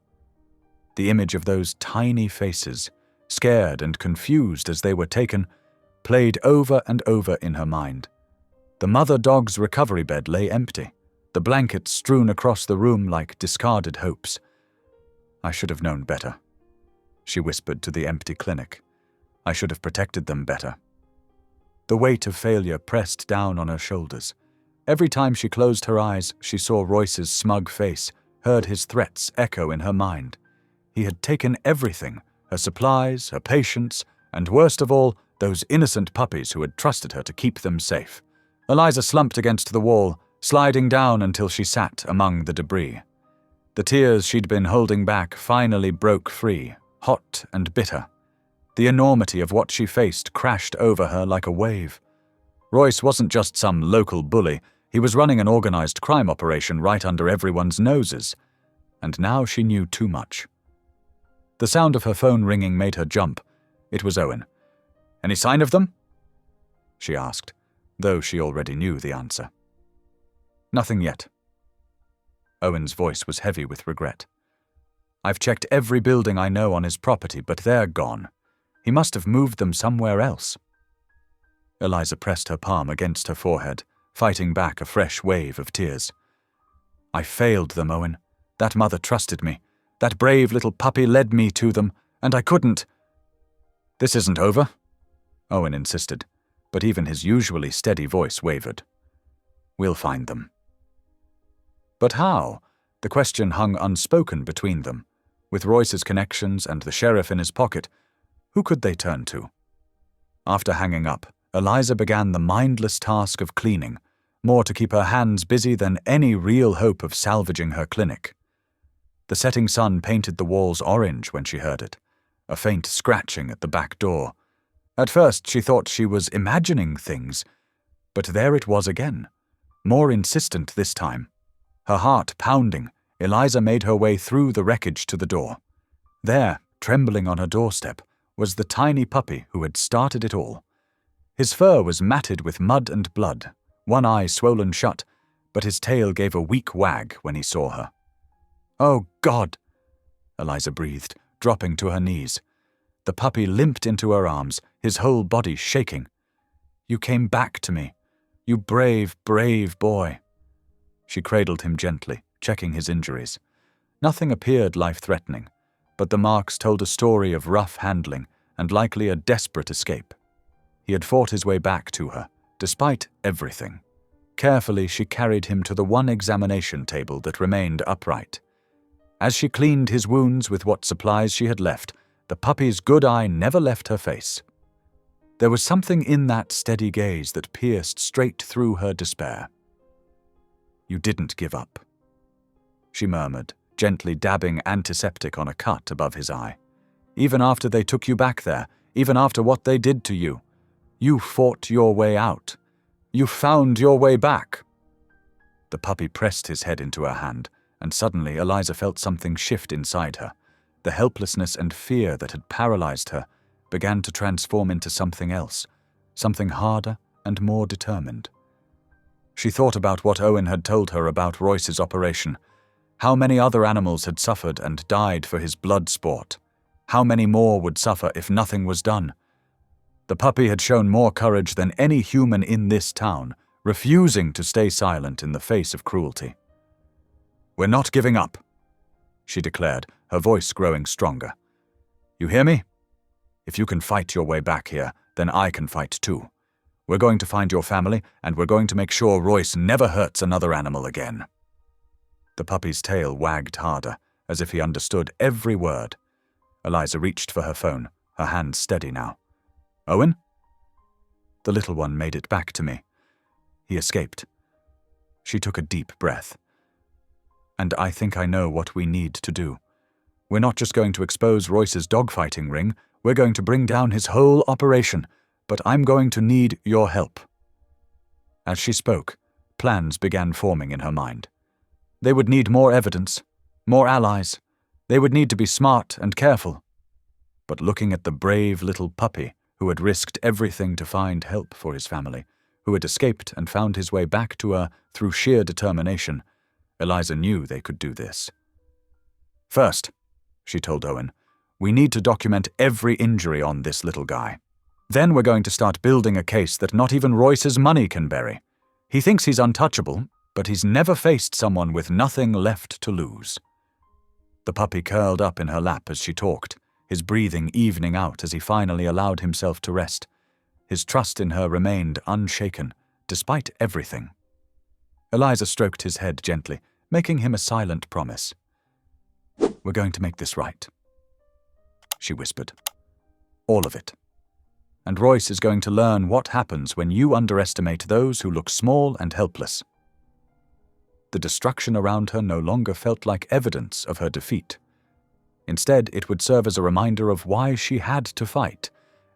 A: The image of those tiny faces, scared and confused as they were taken, played over and over in her mind. The mother dog's recovery bed lay empty, the blankets strewn across the room like discarded hopes. "I should have known better," she whispered to the empty clinic. "I should have protected them better." The weight of failure pressed down on her shoulders. Every time she closed her eyes, she saw Royce's smug face, heard his threats echo in her mind. He had taken everything, her supplies, her patients, and worst of all, those innocent puppies who had trusted her to keep them safe. Eliza slumped against the wall, sliding down until she sat among the debris. The tears she'd been holding back finally broke free, hot and bitter. The enormity of what she faced crashed over her like a wave. Royce wasn't just some local bully, he was running an organized crime operation right under everyone's noses. And now she knew too much. The sound of her phone ringing made her jump. It was Owen. "Any sign of them?" she asked, though she already knew the answer. "Nothing yet." Owen's voice was heavy with regret. "I've checked every building I know on his property, but they're gone. He must have moved them somewhere else." Eliza pressed her palm against her forehead, fighting back a fresh wave of tears. "I failed them, Owen. That mother trusted me. That brave little puppy led me to them, and I couldn't." "This isn't over," Owen insisted, but even his usually steady voice wavered. "We'll find them." But how? The question hung unspoken between them. With Royce's connections and the sheriff in his pocket, who could they turn to? After hanging up, Eliza began the mindless task of cleaning, more to keep her hands busy than any real hope of salvaging her clinic. The setting sun painted the walls orange when she heard it, a faint scratching at the back door. At first she thought she was imagining things, but there it was again, more insistent this time. Her heart pounding, Eliza made her way through the wreckage to the door. There, trembling on her doorstep, was the tiny puppy who had started it all. His fur was matted with mud and blood, one eye swollen shut, but his tail gave a weak wag when he saw her. "Oh, God!" Eliza breathed, dropping to her knees. The puppy limped into her arms, his whole body shaking. "You came back to me. You brave, brave boy." She cradled him gently, checking his injuries. Nothing appeared life-threatening, but the marks told a story of rough handling and likely a desperate escape. He had fought his way back to her, despite everything. Carefully, she carried him to the one examination table that remained upright. As she cleaned his wounds with what supplies she had left, the puppy's good eye never left her face. There was something in that steady gaze that pierced straight through her despair. "You didn't give up," she murmured, gently dabbing antiseptic on a cut above his eye. "Even after they took you back there, even after what they did to you, you fought your way out. You found your way back." The puppy pressed his head into her hand, and suddenly Eliza felt something shift inside her. The helplessness and fear that had paralyzed her began to transform into something else, something harder and more determined. She thought about what Owen had told her about Royce's operation. How many other animals had suffered and died for his blood sport? How many more would suffer if nothing was done? The puppy had shown more courage than any human in this town, refusing to stay silent in the face of cruelty. "We're not giving up," she declared, her voice growing stronger. "You hear me? If you can fight your way back here, then I can fight too. We're going to find your family, and we're going to make sure Royce never hurts another animal again." The puppy's tail wagged harder, as if he understood every word. Eliza reached for her phone, her hand steady now. "Owen?" "The little one made it back to me. He escaped." She took a deep breath. "And I think I know what we need to do. We're not just going to expose Royce's dogfighting ring, we're going to bring down his whole operation, but I'm going to need your help." As she spoke, plans began forming in her mind. They would need more evidence, more allies. They would need to be smart and careful. But looking at the brave little puppy who had risked everything to find help for his family, who had escaped and found his way back to her through sheer determination, Eliza knew they could do this. "First," she told Owen, "we need to document every injury on this little guy. Then we're going to start building a case that not even Royce's money can bury. He thinks he's untouchable, but he's never faced someone with nothing left to lose." The puppy curled up in her lap as she talked, his breathing evening out as he finally allowed himself to rest. His trust in her remained unshaken, despite everything. Eliza stroked his head gently, making him a silent promise. "We're going to make this right," she whispered. "All of it. And Royce is going to learn what happens when you underestimate those who look small and helpless." The destruction around her no longer felt like evidence of her defeat. Instead, it would serve as a reminder of why she had to fight.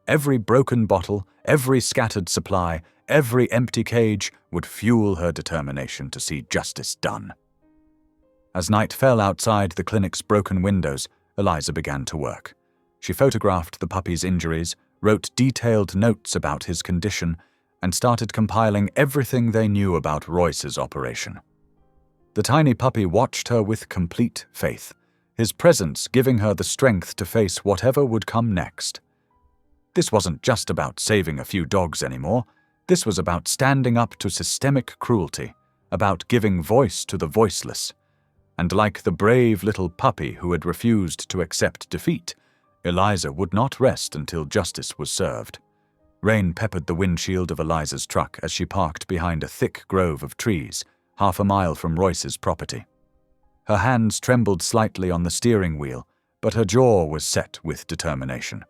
A: Every broken bottle, every scattered supply, every empty cage would fuel her determination to see justice done. As night fell outside the clinic's broken windows, Eliza began to work. She photographed the puppy's injuries, wrote detailed notes about his condition, and started compiling everything they knew about Royce's operation. The tiny puppy watched her with complete faith, his presence giving her the strength to face whatever would come next. This wasn't just about saving a few dogs anymore. This was about standing up to systemic cruelty, about giving voice to the voiceless. And like the brave little puppy who had refused to accept defeat, Eliza would not rest until justice was served. Rain peppered the windshield of Eliza's truck as she parked behind a thick grove of trees, half a mile from Royce's property. Her hands trembled slightly on the steering wheel, but her jaw was set with determination.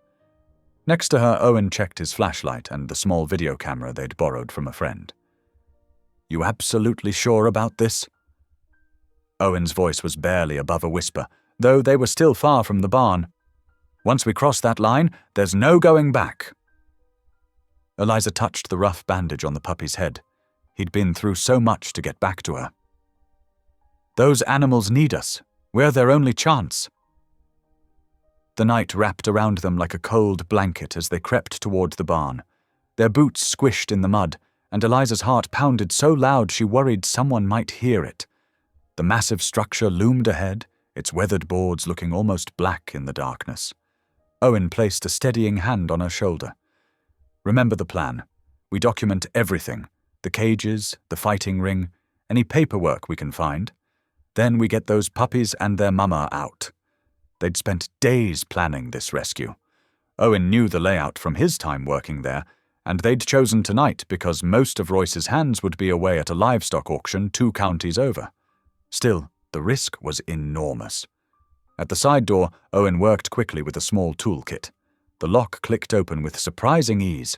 A: Next to her, Owen checked his flashlight and the small video camera they'd borrowed from a friend. "You absolutely sure about this?" Owen's voice was barely above a whisper, though they were still far from the barn. "Once we cross that line, there's no going back." Eliza touched the rough bandage on the puppy's head. He'd been through so much to get back to her. "Those animals need us. We're their only chance." The night wrapped around them like a cold blanket as they crept toward the barn. Their boots squished in the mud, and Eliza's heart pounded so loud she worried someone might hear it. The massive structure loomed ahead, its weathered boards looking almost black in the darkness. Owen placed a steadying hand on her shoulder. "Remember the plan. We document everything, the cages, the fighting ring, any paperwork we can find. Then we get those puppies and their mama out." They'd spent days planning this rescue. Owen knew the layout from his time working there, and they'd chosen tonight because most of Royce's hands would be away at a livestock auction 2 counties over. Still, the risk was enormous. At the side door, Owen worked quickly with a small toolkit. The lock clicked open with surprising ease.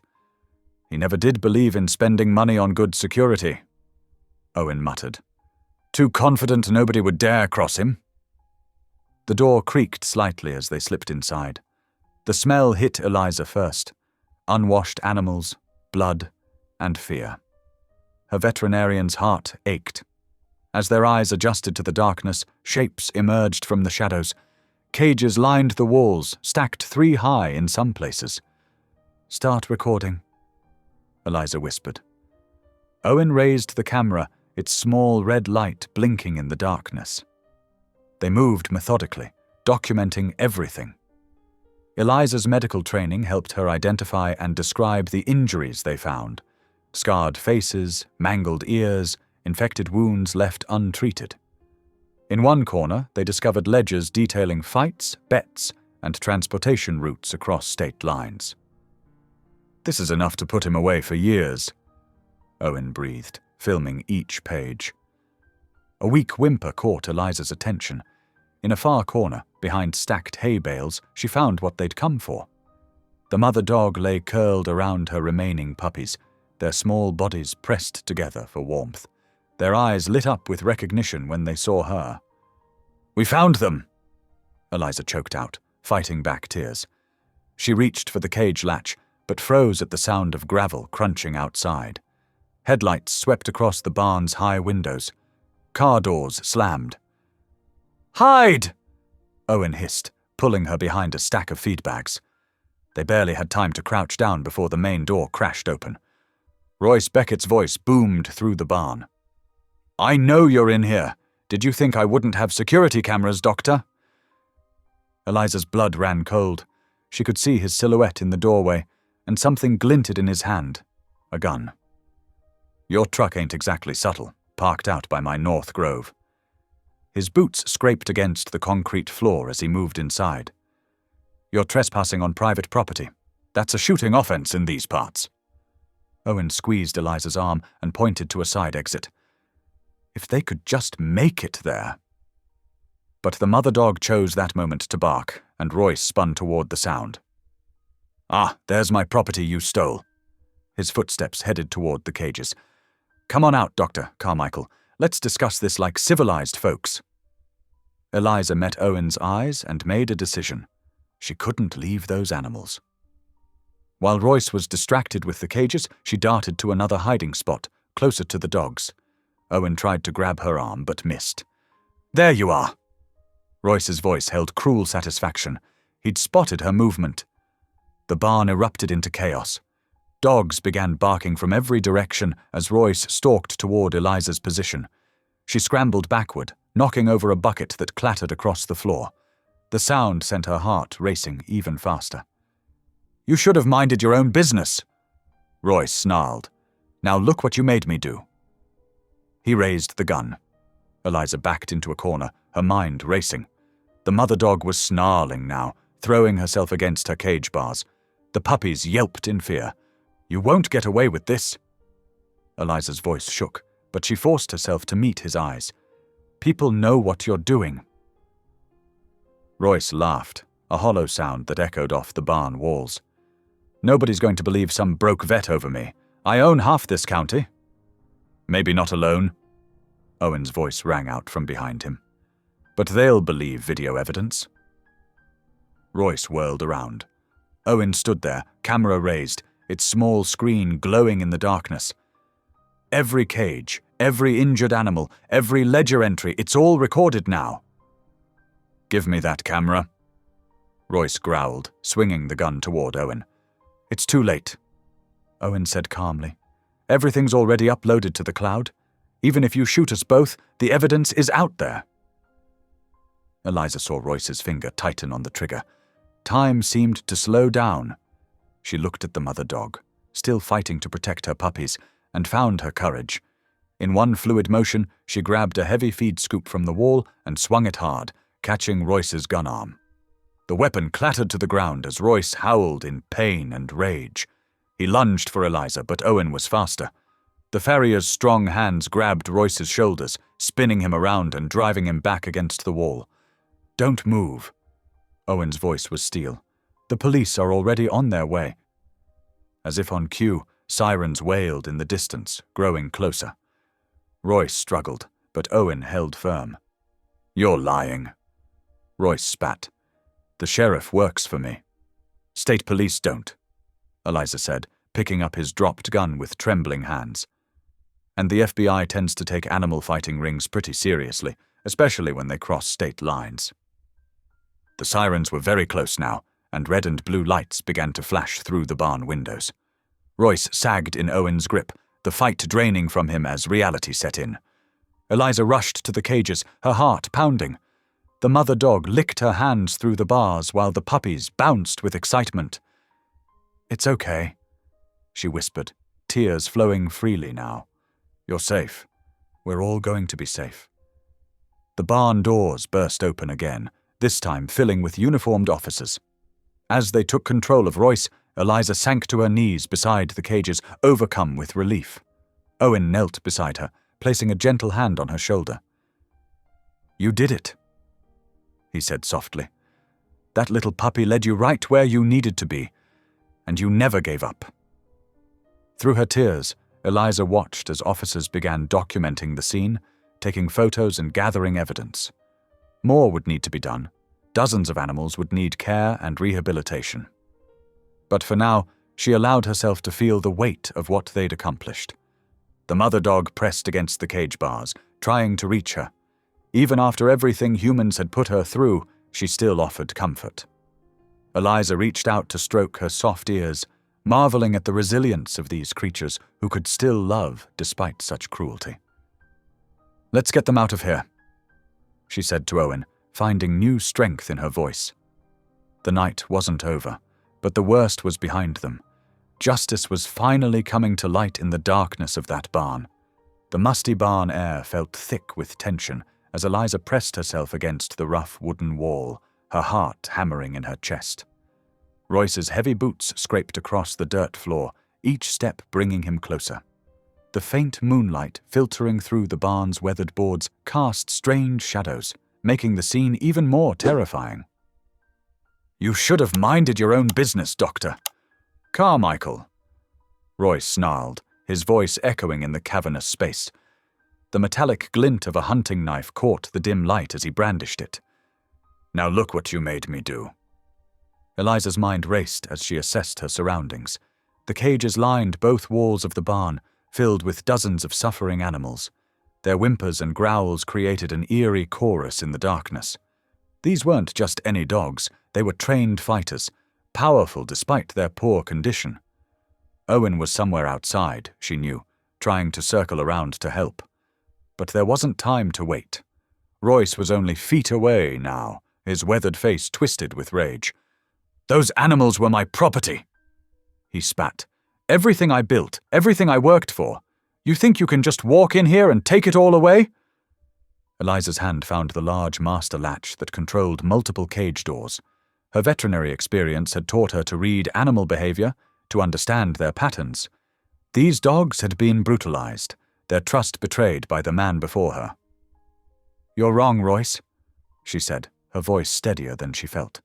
A: "He never did believe in spending money on good security," Owen muttered. "Too confident nobody would dare cross him." The door creaked slightly as they slipped inside. The smell hit Eliza first. Unwashed animals, blood, and fear. Her veterinarian's heart ached. As their eyes adjusted to the darkness, shapes emerged from the shadows. Cages lined the walls, stacked 3 high in some places. "Start recording," Eliza whispered. Owen raised the camera, its small red light blinking in the darkness. They moved methodically, documenting everything. Eliza's medical training helped her identify and describe the injuries they found: scarred faces, mangled ears, infected wounds left untreated. In one corner, they discovered ledgers detailing fights, bets, and transportation routes across state lines. "This is enough to put him away for years," Owen breathed, filming each page. A weak whimper caught Eliza's attention. In a far corner, behind stacked hay bales, she found what they'd come for. The mother dog lay curled around her remaining puppies, their small bodies pressed together for warmth. Their eyes lit up with recognition when they saw her. "We found them!" Eliza choked out, fighting back tears. She reached for the cage latch, but froze at the sound of gravel crunching outside. Headlights swept across the barn's high windows. Car doors slammed. "Hide!" Owen hissed, pulling her behind a stack of feed bags. They barely had time to crouch down before the main door crashed open. Royce Beckett's voice boomed through the barn. "I know you're in here. Did you think I wouldn't have security cameras, Doctor?" Eliza's blood ran cold. She could see his silhouette in the doorway, and something glinted in his hand. A gun. "Your truck ain't exactly subtle, parked out by my North Grove." His boots scraped against the concrete floor as he moved inside. You're trespassing on private property. That's a shooting offense in these parts. Owen squeezed Eliza's arm and pointed to a side exit. If they could just make it there. But the mother dog chose that moment to bark, and Royce spun toward the sound. Ah, there's my property you stole. His footsteps headed toward the cages. Come on out, Dr. Carmichael. Let's discuss this like civilized folks. Eliza met Owen's eyes and made a decision. She couldn't leave those animals. While Royce was distracted with the cages, she darted to another hiding spot, closer to the dogs. Owen tried to grab her arm, but missed. There you are! Royce's voice held cruel satisfaction. He'd spotted her movement. The barn erupted into chaos. Dogs began barking from every direction as Royce stalked toward Eliza's position. She scrambled backward, knocking over a bucket that clattered across the floor. The sound sent her heart racing even faster. You should have minded your own business, Royce snarled. Now look what you made me do. He raised the gun. Eliza backed into a corner, her mind racing. The mother dog was snarling now, throwing herself against her cage bars. The puppies yelped in fear. You won't get away with this. Eliza's voice shook, but she forced herself to meet his eyes. People know what you're doing. Royce laughed, a hollow sound that echoed off the barn walls. Nobody's going to believe some broke vet over me. I own half this county. Maybe not alone. Owen's voice rang out from behind him. But they'll believe video evidence. Royce whirled around. Owen stood there, camera raised, its small screen glowing in the darkness. Every cage, every injured animal, every ledger entry, it's all recorded now. Give me that camera. Royce growled, swinging the gun toward Owen. It's too late, Owen said calmly. Everything's already uploaded to the cloud. Even if you shoot us both, the evidence is out there. Eliza saw Royce's finger tighten on the trigger. Time seemed to slow down. She looked at the mother dog, still fighting to protect her puppies, and found her courage. In one fluid motion, she grabbed a heavy feed scoop from the wall and swung it hard, catching Royce's gun arm. The weapon clattered to the ground as Royce howled in pain and rage. He lunged for Eliza, but Owen was faster. The farrier's strong hands grabbed Royce's shoulders, spinning him around and driving him back against the wall. Don't move. Owen's voice was steel. The police are already on their way. As if on cue, sirens wailed in the distance, growing closer. Royce struggled, but Owen held firm. You're lying. Royce spat. The sheriff works for me. State police don't, Eliza said, picking up his dropped gun with trembling hands. And the FBI tends to take animal fighting rings pretty seriously, especially when they cross state lines. The sirens were very close now, and red and blue lights began to flash through the barn windows. Royce sagged in Owen's grip, the fight draining from him as reality set in. Eliza rushed to the cages, her heart pounding. The mother dog licked her hands through the bars while the puppies bounced with excitement. It's okay, she whispered, tears flowing freely now. You're safe. We're all going to be safe. The barn doors burst open again, this time filling with uniformed officers. As they took control of Royce, Eliza sank to her knees beside the cages, overcome with relief. Owen knelt beside her, placing a gentle hand on her shoulder. You did it, he said softly. That little puppy led you right where you needed to be, and you never gave up. Through her tears, Eliza watched as officers began documenting the scene, taking photos and gathering evidence. More would need to be done. Dozens of animals would need care and rehabilitation. But for now, she allowed herself to feel the weight of what they'd accomplished. The mother dog pressed against the cage bars, trying to reach her. Even after everything humans had put her through, she still offered comfort. Eliza reached out to stroke her soft ears, marveling at the resilience of these creatures who could still love despite such cruelty. Let's get them out of here, she said to Owen, finding new strength in her voice. The night wasn't over, but the worst was behind them. Justice was finally coming to light in the darkness of that barn. The musty barn air felt thick with tension as Eliza pressed herself against the rough wooden wall, her heart hammering in her chest. Royce's heavy boots scraped across the dirt floor, each step bringing him closer. The faint moonlight filtering through the barn's weathered boards cast strange shadows, making the scene even more terrifying. "You should have minded your own business, Doctor." "Carmichael," Royce snarled, his voice echoing in the cavernous space. The metallic glint of a hunting knife caught the dim light as he brandished it. "Now look what you made me do." Eliza's mind raced as she assessed her surroundings. The cages lined both walls of the barn, filled with dozens of suffering animals. Their whimpers and growls created an eerie chorus in the darkness. These weren't just any dogs, they were trained fighters, powerful despite their poor condition. Owen was somewhere outside, she knew, trying to circle around to help. But there wasn't time to wait. Royce was only feet away now, his weathered face twisted with rage. "Those animals were my property," he spat. "Everything I built, everything I worked for. You think you can just walk in here and take it all away?" Eliza's hand found the large master latch that controlled multiple cage doors. Her veterinary experience had taught her to read animal behavior, to understand their patterns. These dogs had been brutalized, their trust betrayed by the man before her. "You're wrong, Royce," she said, her voice steadier than she felt.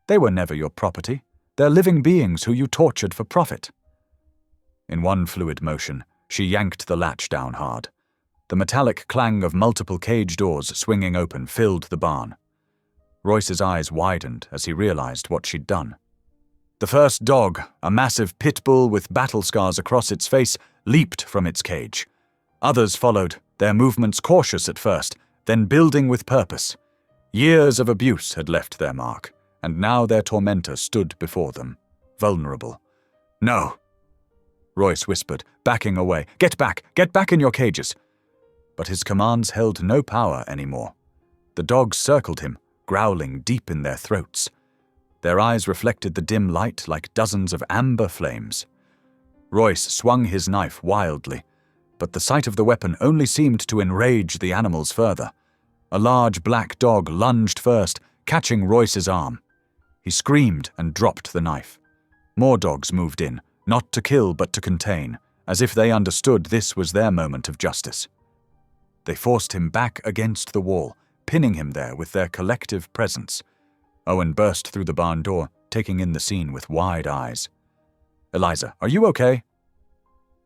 A: "They were never your property. They're living beings who you tortured for profit." In one fluid motion, she yanked the latch down hard. The metallic clang of multiple cage doors swinging open filled the barn. Royce's eyes widened as he realized what she'd done. The first dog, a massive pit bull with battle scars across its face, leaped from its cage. Others followed, their movements cautious at first, then building with purpose. Years of abuse had left their mark, and now their tormentor stood before them, vulnerable. "No," Royce whispered, backing away. Get back in your cages." But his commands held no power anymore. The dogs circled him, growling deep in their throats. Their eyes reflected the dim light like dozens of amber flames. Royce swung his knife wildly, but the sight of the weapon only seemed to enrage the animals further. A large black dog lunged first, catching Royce's arm. He screamed and dropped the knife. More dogs moved in, not to kill but to contain, as if they understood this was their moment of justice. They forced him back against the wall, pinning him there with their collective presence. Owen burst through the barn door, taking in the scene with wide eyes. "Eliza, are you okay?"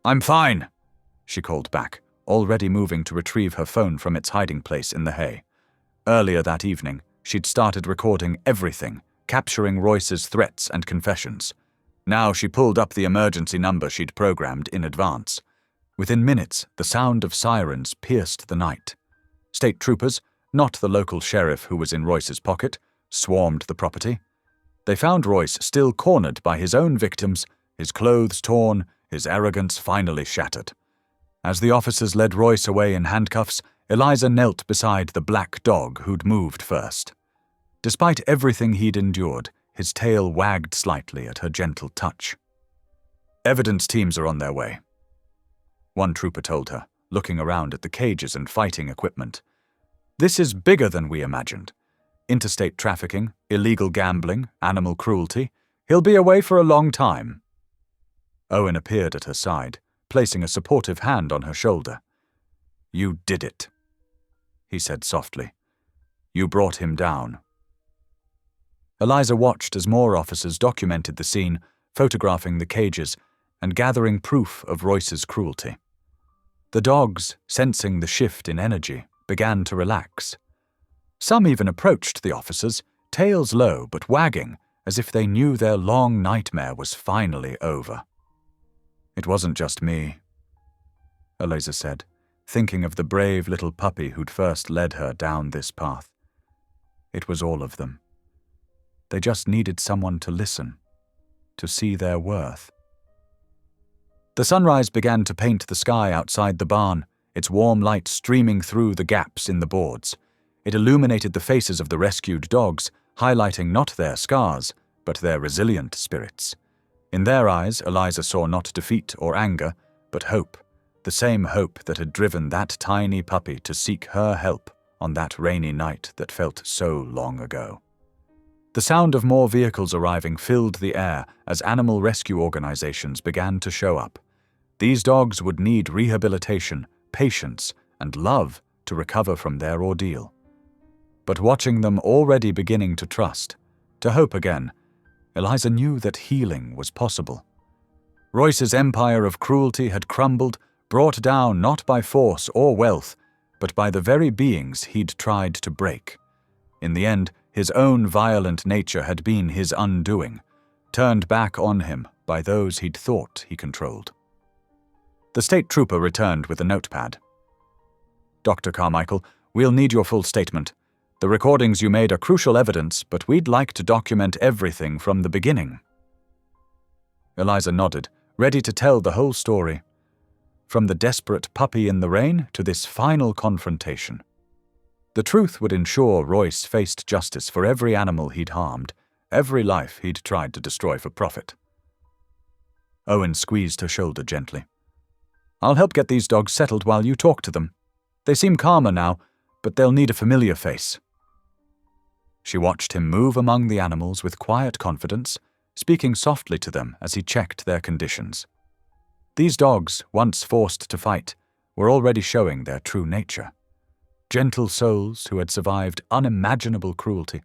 A: "I'm fine," she called back, already moving to retrieve her phone from its hiding place in the hay. Earlier that evening, she'd started recording everything, capturing Royce's threats and confessions. Now she pulled up the emergency number she'd programmed in advance. Within minutes, the sound of sirens pierced the night. State troopers, not the local sheriff who was in Royce's pocket, swarmed the property. They found Royce still cornered by his own victims, his clothes torn, his arrogance finally shattered. As the officers led Royce away in handcuffs, Eliza knelt beside the black dog who'd moved first. Despite everything he'd endured, his tail wagged slightly at her gentle touch. "Evidence teams are on their way," one trooper told her, looking around at the cages and fighting equipment. "This is bigger than we imagined. Interstate trafficking, illegal gambling, animal cruelty. He'll be away for a long time." Owen appeared at her side, placing a supportive hand on her shoulder. "You did it," he said softly. "You brought him down." Eliza watched as more officers documented the scene, photographing the cages and gathering proof of Royce's cruelty. The dogs, sensing the shift in energy, began to relax. Some even approached the officers, tails low but wagging, as if they knew their long nightmare was finally over. "It wasn't just me," Eliza said, thinking of the brave little puppy who'd first led her down this path. It was all of them. They just needed someone to listen, to see their worth. The sunrise began to paint the sky outside the barn, its warm light streaming through the gaps in the boards. It illuminated the faces of the rescued dogs, highlighting not their scars, but their resilient spirits. In their eyes, Eliza saw not defeat or anger, but hope, the same hope that had driven that tiny puppy to seek her help on that rainy night that felt so long ago. The sound of more vehicles arriving filled the air as animal rescue organizations began to show up. These dogs would need rehabilitation, patience, and love to recover from their ordeal. But watching them already beginning to trust, to hope again, Eliza knew that healing was possible. Royce's empire of cruelty had crumbled, brought down not by force or wealth, but by the very beings he'd tried to break. In the end, his own violent nature had been his undoing, turned back on him by those he'd thought he controlled. The state trooper returned with a notepad. "Dr. Carmichael, we'll need your full statement. The recordings you made are crucial evidence, but we'd like to document everything from the beginning." Eliza nodded, ready to tell the whole story, from the desperate puppy in the rain to this final confrontation. The truth would ensure Royce faced justice for every animal he'd harmed, every life he'd tried to destroy for profit. Owen squeezed her shoulder gently. "I'll help get these dogs settled while you talk to them. They seem calmer now, but they'll need a familiar face." She watched him move among the animals with quiet confidence, speaking softly to them as he checked their conditions. These dogs, once forced to fight, were already showing their true nature. Gentle souls who had survived unimaginable cruelty.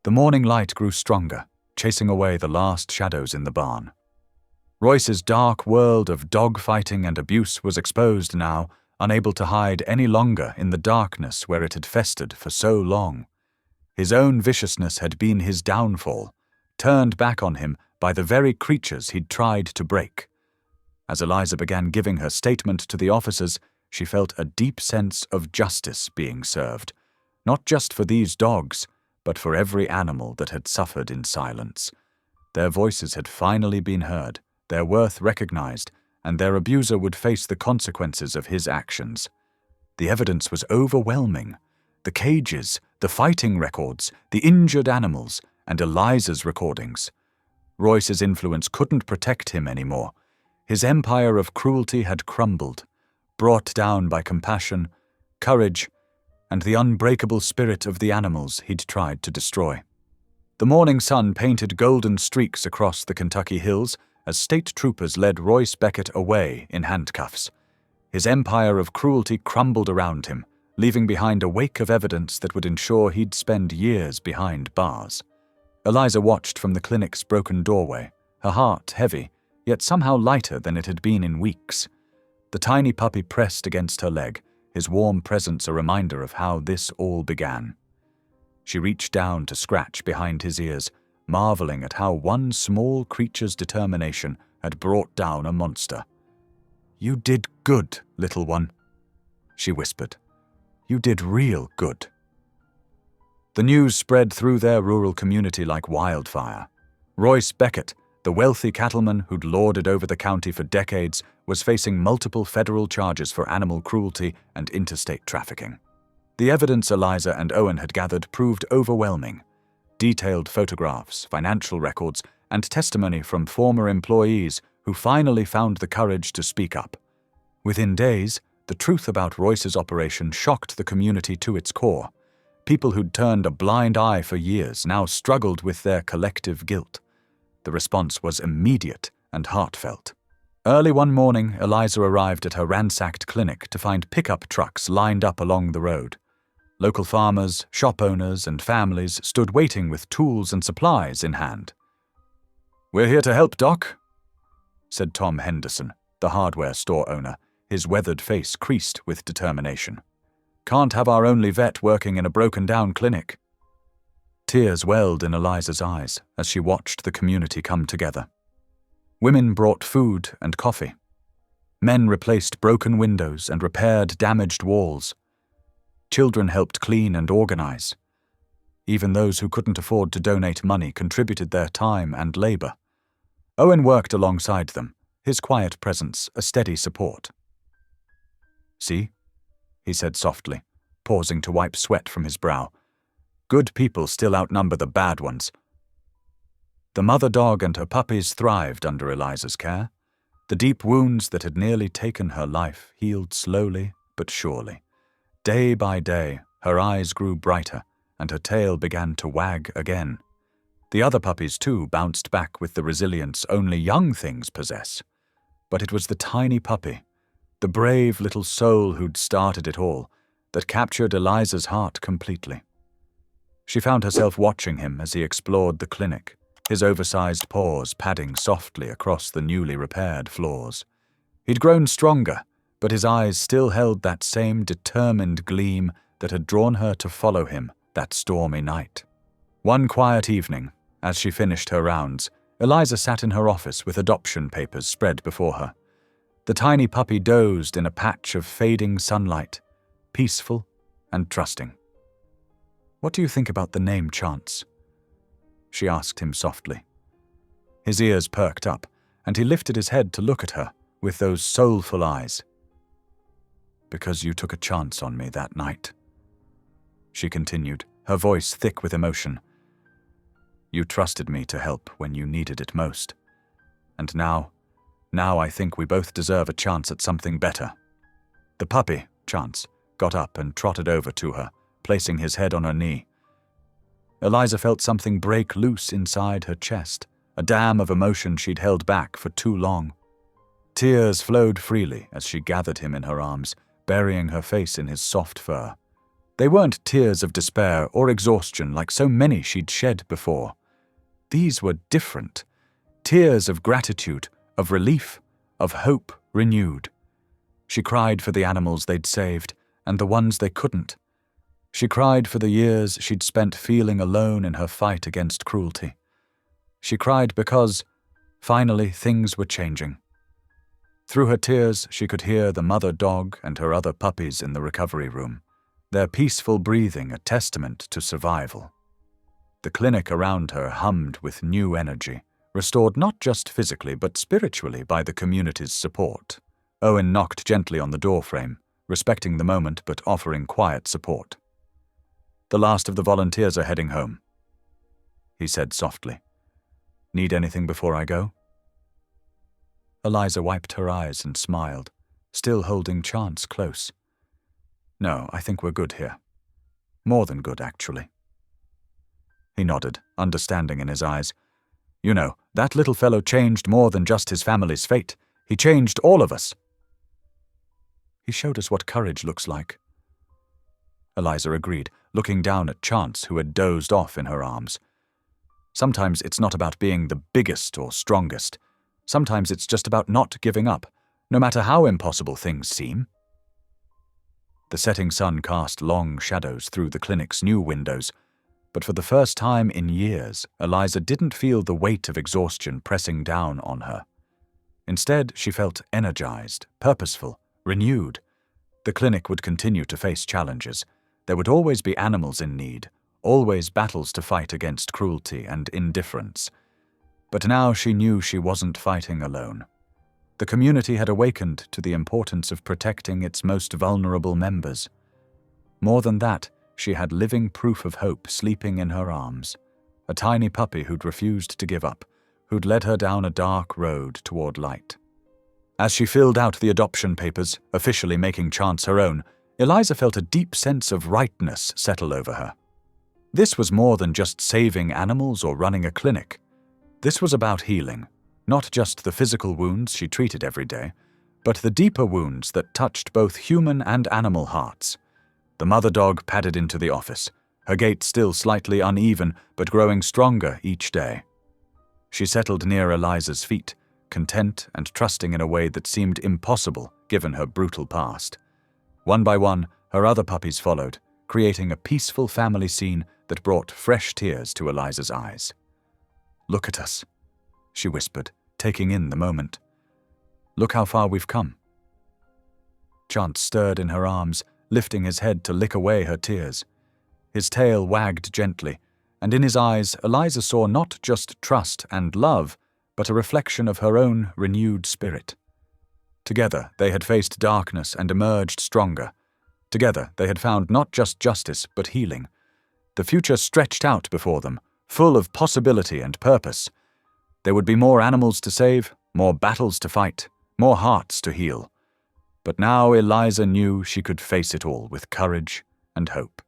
A: The morning light grew stronger, chasing away the last shadows in the barn. Royce's dark world of dog-fighting and abuse was exposed now, unable to hide any longer in the darkness where it had festered for so long. His own viciousness had been his downfall, turned back on him by the very creatures he'd tried to break. As Eliza began giving her statement to the officers, she felt a deep sense of justice being served, not just for these dogs, but for every animal that had suffered in silence. Their voices had finally been heard, their worth recognized, and their abuser would face the consequences of his actions. The evidence was overwhelming. The cages, the fighting records, the injured animals, and Eliza's recordings. Royce's influence couldn't protect him anymore. His empire of cruelty had crumbled, brought down by compassion, courage, and the unbreakable spirit of the animals he'd tried to destroy. The morning sun painted golden streaks across the Kentucky hills as state troopers led Royce Beckett away in handcuffs. His empire of cruelty crumbled around him, leaving behind a wake of evidence that would ensure he'd spend years behind bars. Eliza watched from the clinic's broken doorway, her heart heavy, yet somehow lighter than it had been in weeks. The tiny puppy pressed against her leg, his warm presence a reminder of how this all began. She reached down to scratch behind his ears, marveling at how one small creature's determination had brought down a monster. "You did good, little one," she whispered. "You did real good." The news spread through their rural community like wildfire. Royce Beckett, the wealthy cattleman who'd lorded over the county for decades, was facing multiple federal charges for animal cruelty and interstate trafficking. The evidence Eliza and Owen had gathered proved overwhelming. Detailed photographs, financial records, and testimony from former employees who finally found the courage to speak up. Within days, the truth about Royce's operation shocked the community to its core. People who'd turned a blind eye for years now struggled with their collective guilt. The response was immediate and heartfelt. Early one morning, Eliza arrived at her ransacked clinic to find pickup trucks lined up along the road. Local farmers, shop owners, and families stood waiting with tools and supplies in hand. "We're here to help, Doc," said Tom Henderson, the hardware store owner, his weathered face creased with determination. "Can't have our only vet working in a broken-down clinic." Tears welled in Eliza's eyes as she watched the community come together. Women brought food and coffee. Men replaced broken windows and repaired damaged walls. Children helped clean and organize. Even those who couldn't afford to donate money contributed their time and labor. Owen worked alongside them, his quiet presence a steady support. "See?" he said softly, pausing to wipe sweat from his brow. "Good people still outnumber the bad ones." The mother dog and her puppies thrived under Eliza's care. The deep wounds that had nearly taken her life healed slowly but surely. Day by day, her eyes grew brighter, and her tail began to wag again. The other puppies, too, bounced back with the resilience only young things possess. But it was the tiny puppy, the brave little soul who'd started it all, that captured Eliza's heart completely. She found herself watching him as he explored the clinic, his oversized paws padding softly across the newly repaired floors. He'd grown stronger, but his eyes still held that same determined gleam that had drawn her to follow him that stormy night. One quiet evening, as she finished her rounds, Eliza sat in her office with adoption papers spread before her. The tiny puppy dozed in a patch of fading sunlight, peaceful and trusting. "What do you think about the name Chance?" she asked him softly. His ears perked up, and he lifted his head to look at her with those soulful eyes. "Because you took a chance on me that night," she continued, her voice thick with emotion. "You trusted me to help when you needed it most. And now I think we both deserve a chance at something better." The puppy, Chance, got up and trotted over to her, placing his head on her knee. Eliza felt something break loose inside her chest, a dam of emotion she'd held back for too long. Tears flowed freely as she gathered him in her arms, burying her face in his soft fur. They weren't tears of despair or exhaustion like so many she'd shed before. These were different. Tears of gratitude, of relief, of hope renewed. She cried for the animals they'd saved, and the ones they couldn't. She cried for the years she'd spent feeling alone in her fight against cruelty. She cried because, finally, things were changing. Through her tears, she could hear the mother dog and her other puppies in the recovery room, their peaceful breathing a testament to survival. The clinic around her hummed with new energy, restored not just physically but spiritually by the community's support. Owen knocked gently on the doorframe, respecting the moment but offering quiet support. "The last of the volunteers are heading home," he said softly. "Need anything before I go?" Eliza wiped her eyes and smiled, still holding Chance close. "No, I think we're good here. More than good, actually." He nodded, understanding in his eyes. "You know, that little fellow changed more than just his family's fate. He changed all of us." "He showed us what courage looks like." Eliza agreed, looking down at Chance, who had dozed off in her arms. "Sometimes it's not about being the biggest or strongest. Sometimes it's just about not giving up, no matter how impossible things seem." The setting sun cast long shadows through the clinic's new windows, but for the first time in years, Eliza didn't feel the weight of exhaustion pressing down on her. Instead, she felt energized, purposeful, renewed. The clinic would continue to face challenges. There would always be animals in need, always battles to fight against cruelty and indifference. But now she knew she wasn't fighting alone. The community had awakened to the importance of protecting its most vulnerable members. More than that, she had living proof of hope sleeping in her arms, a tiny puppy who'd refused to give up, who'd led her down a dark road toward light. As she filled out the adoption papers, officially making Chance her own, Eliza felt a deep sense of rightness settle over her. This was more than just saving animals or running a clinic. This was about healing, not just the physical wounds she treated every day, but the deeper wounds that touched both human and animal hearts. The mother dog padded into the office, her gait still slightly uneven but growing stronger each day. She settled near Eliza's feet, content and trusting in a way that seemed impossible given her brutal past. One by one, her other puppies followed, creating a peaceful family scene that brought fresh tears to Eliza's eyes. "Look at us," she whispered, taking in the moment. "Look how far we've come." Chance stirred in her arms, lifting his head to lick away her tears. His tail wagged gently, and in his eyes Eliza saw not just trust and love, but a reflection of her own renewed spirit. Together they had faced darkness and emerged stronger. Together they had found not just justice, but healing. The future stretched out before them, full of possibility and purpose. There would be more animals to save, more battles to fight, more hearts to heal. But now Eliza knew she could face it all with courage and hope.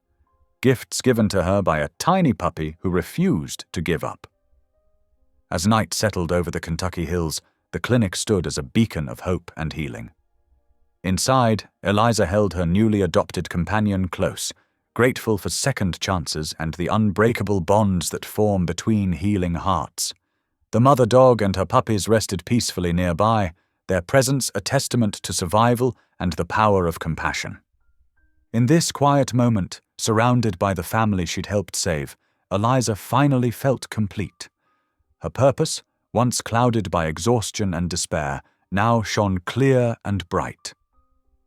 A: Gifts given to her by a tiny puppy who refused to give up. As night settled over the Kentucky hills, the clinic stood as a beacon of hope and healing. Inside, Eliza held her newly adopted companion close, grateful for second chances and the unbreakable bonds that form between healing hearts. The mother dog and her puppies rested peacefully nearby, their presence a testament to survival and the power of compassion. In this quiet moment, surrounded by the family she'd helped save, Eliza finally felt complete. Her purpose, once clouded by exhaustion and despair, now shone clear and bright.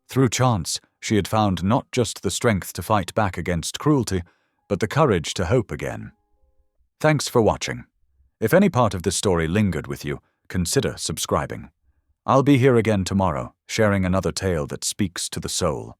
A: Through chance, she had found not just the strength to fight back against cruelty, but the courage to hope again. Thanks for watching. If any part of this story lingered with you, consider subscribing. I'll be here again tomorrow, sharing another tale that speaks to the soul.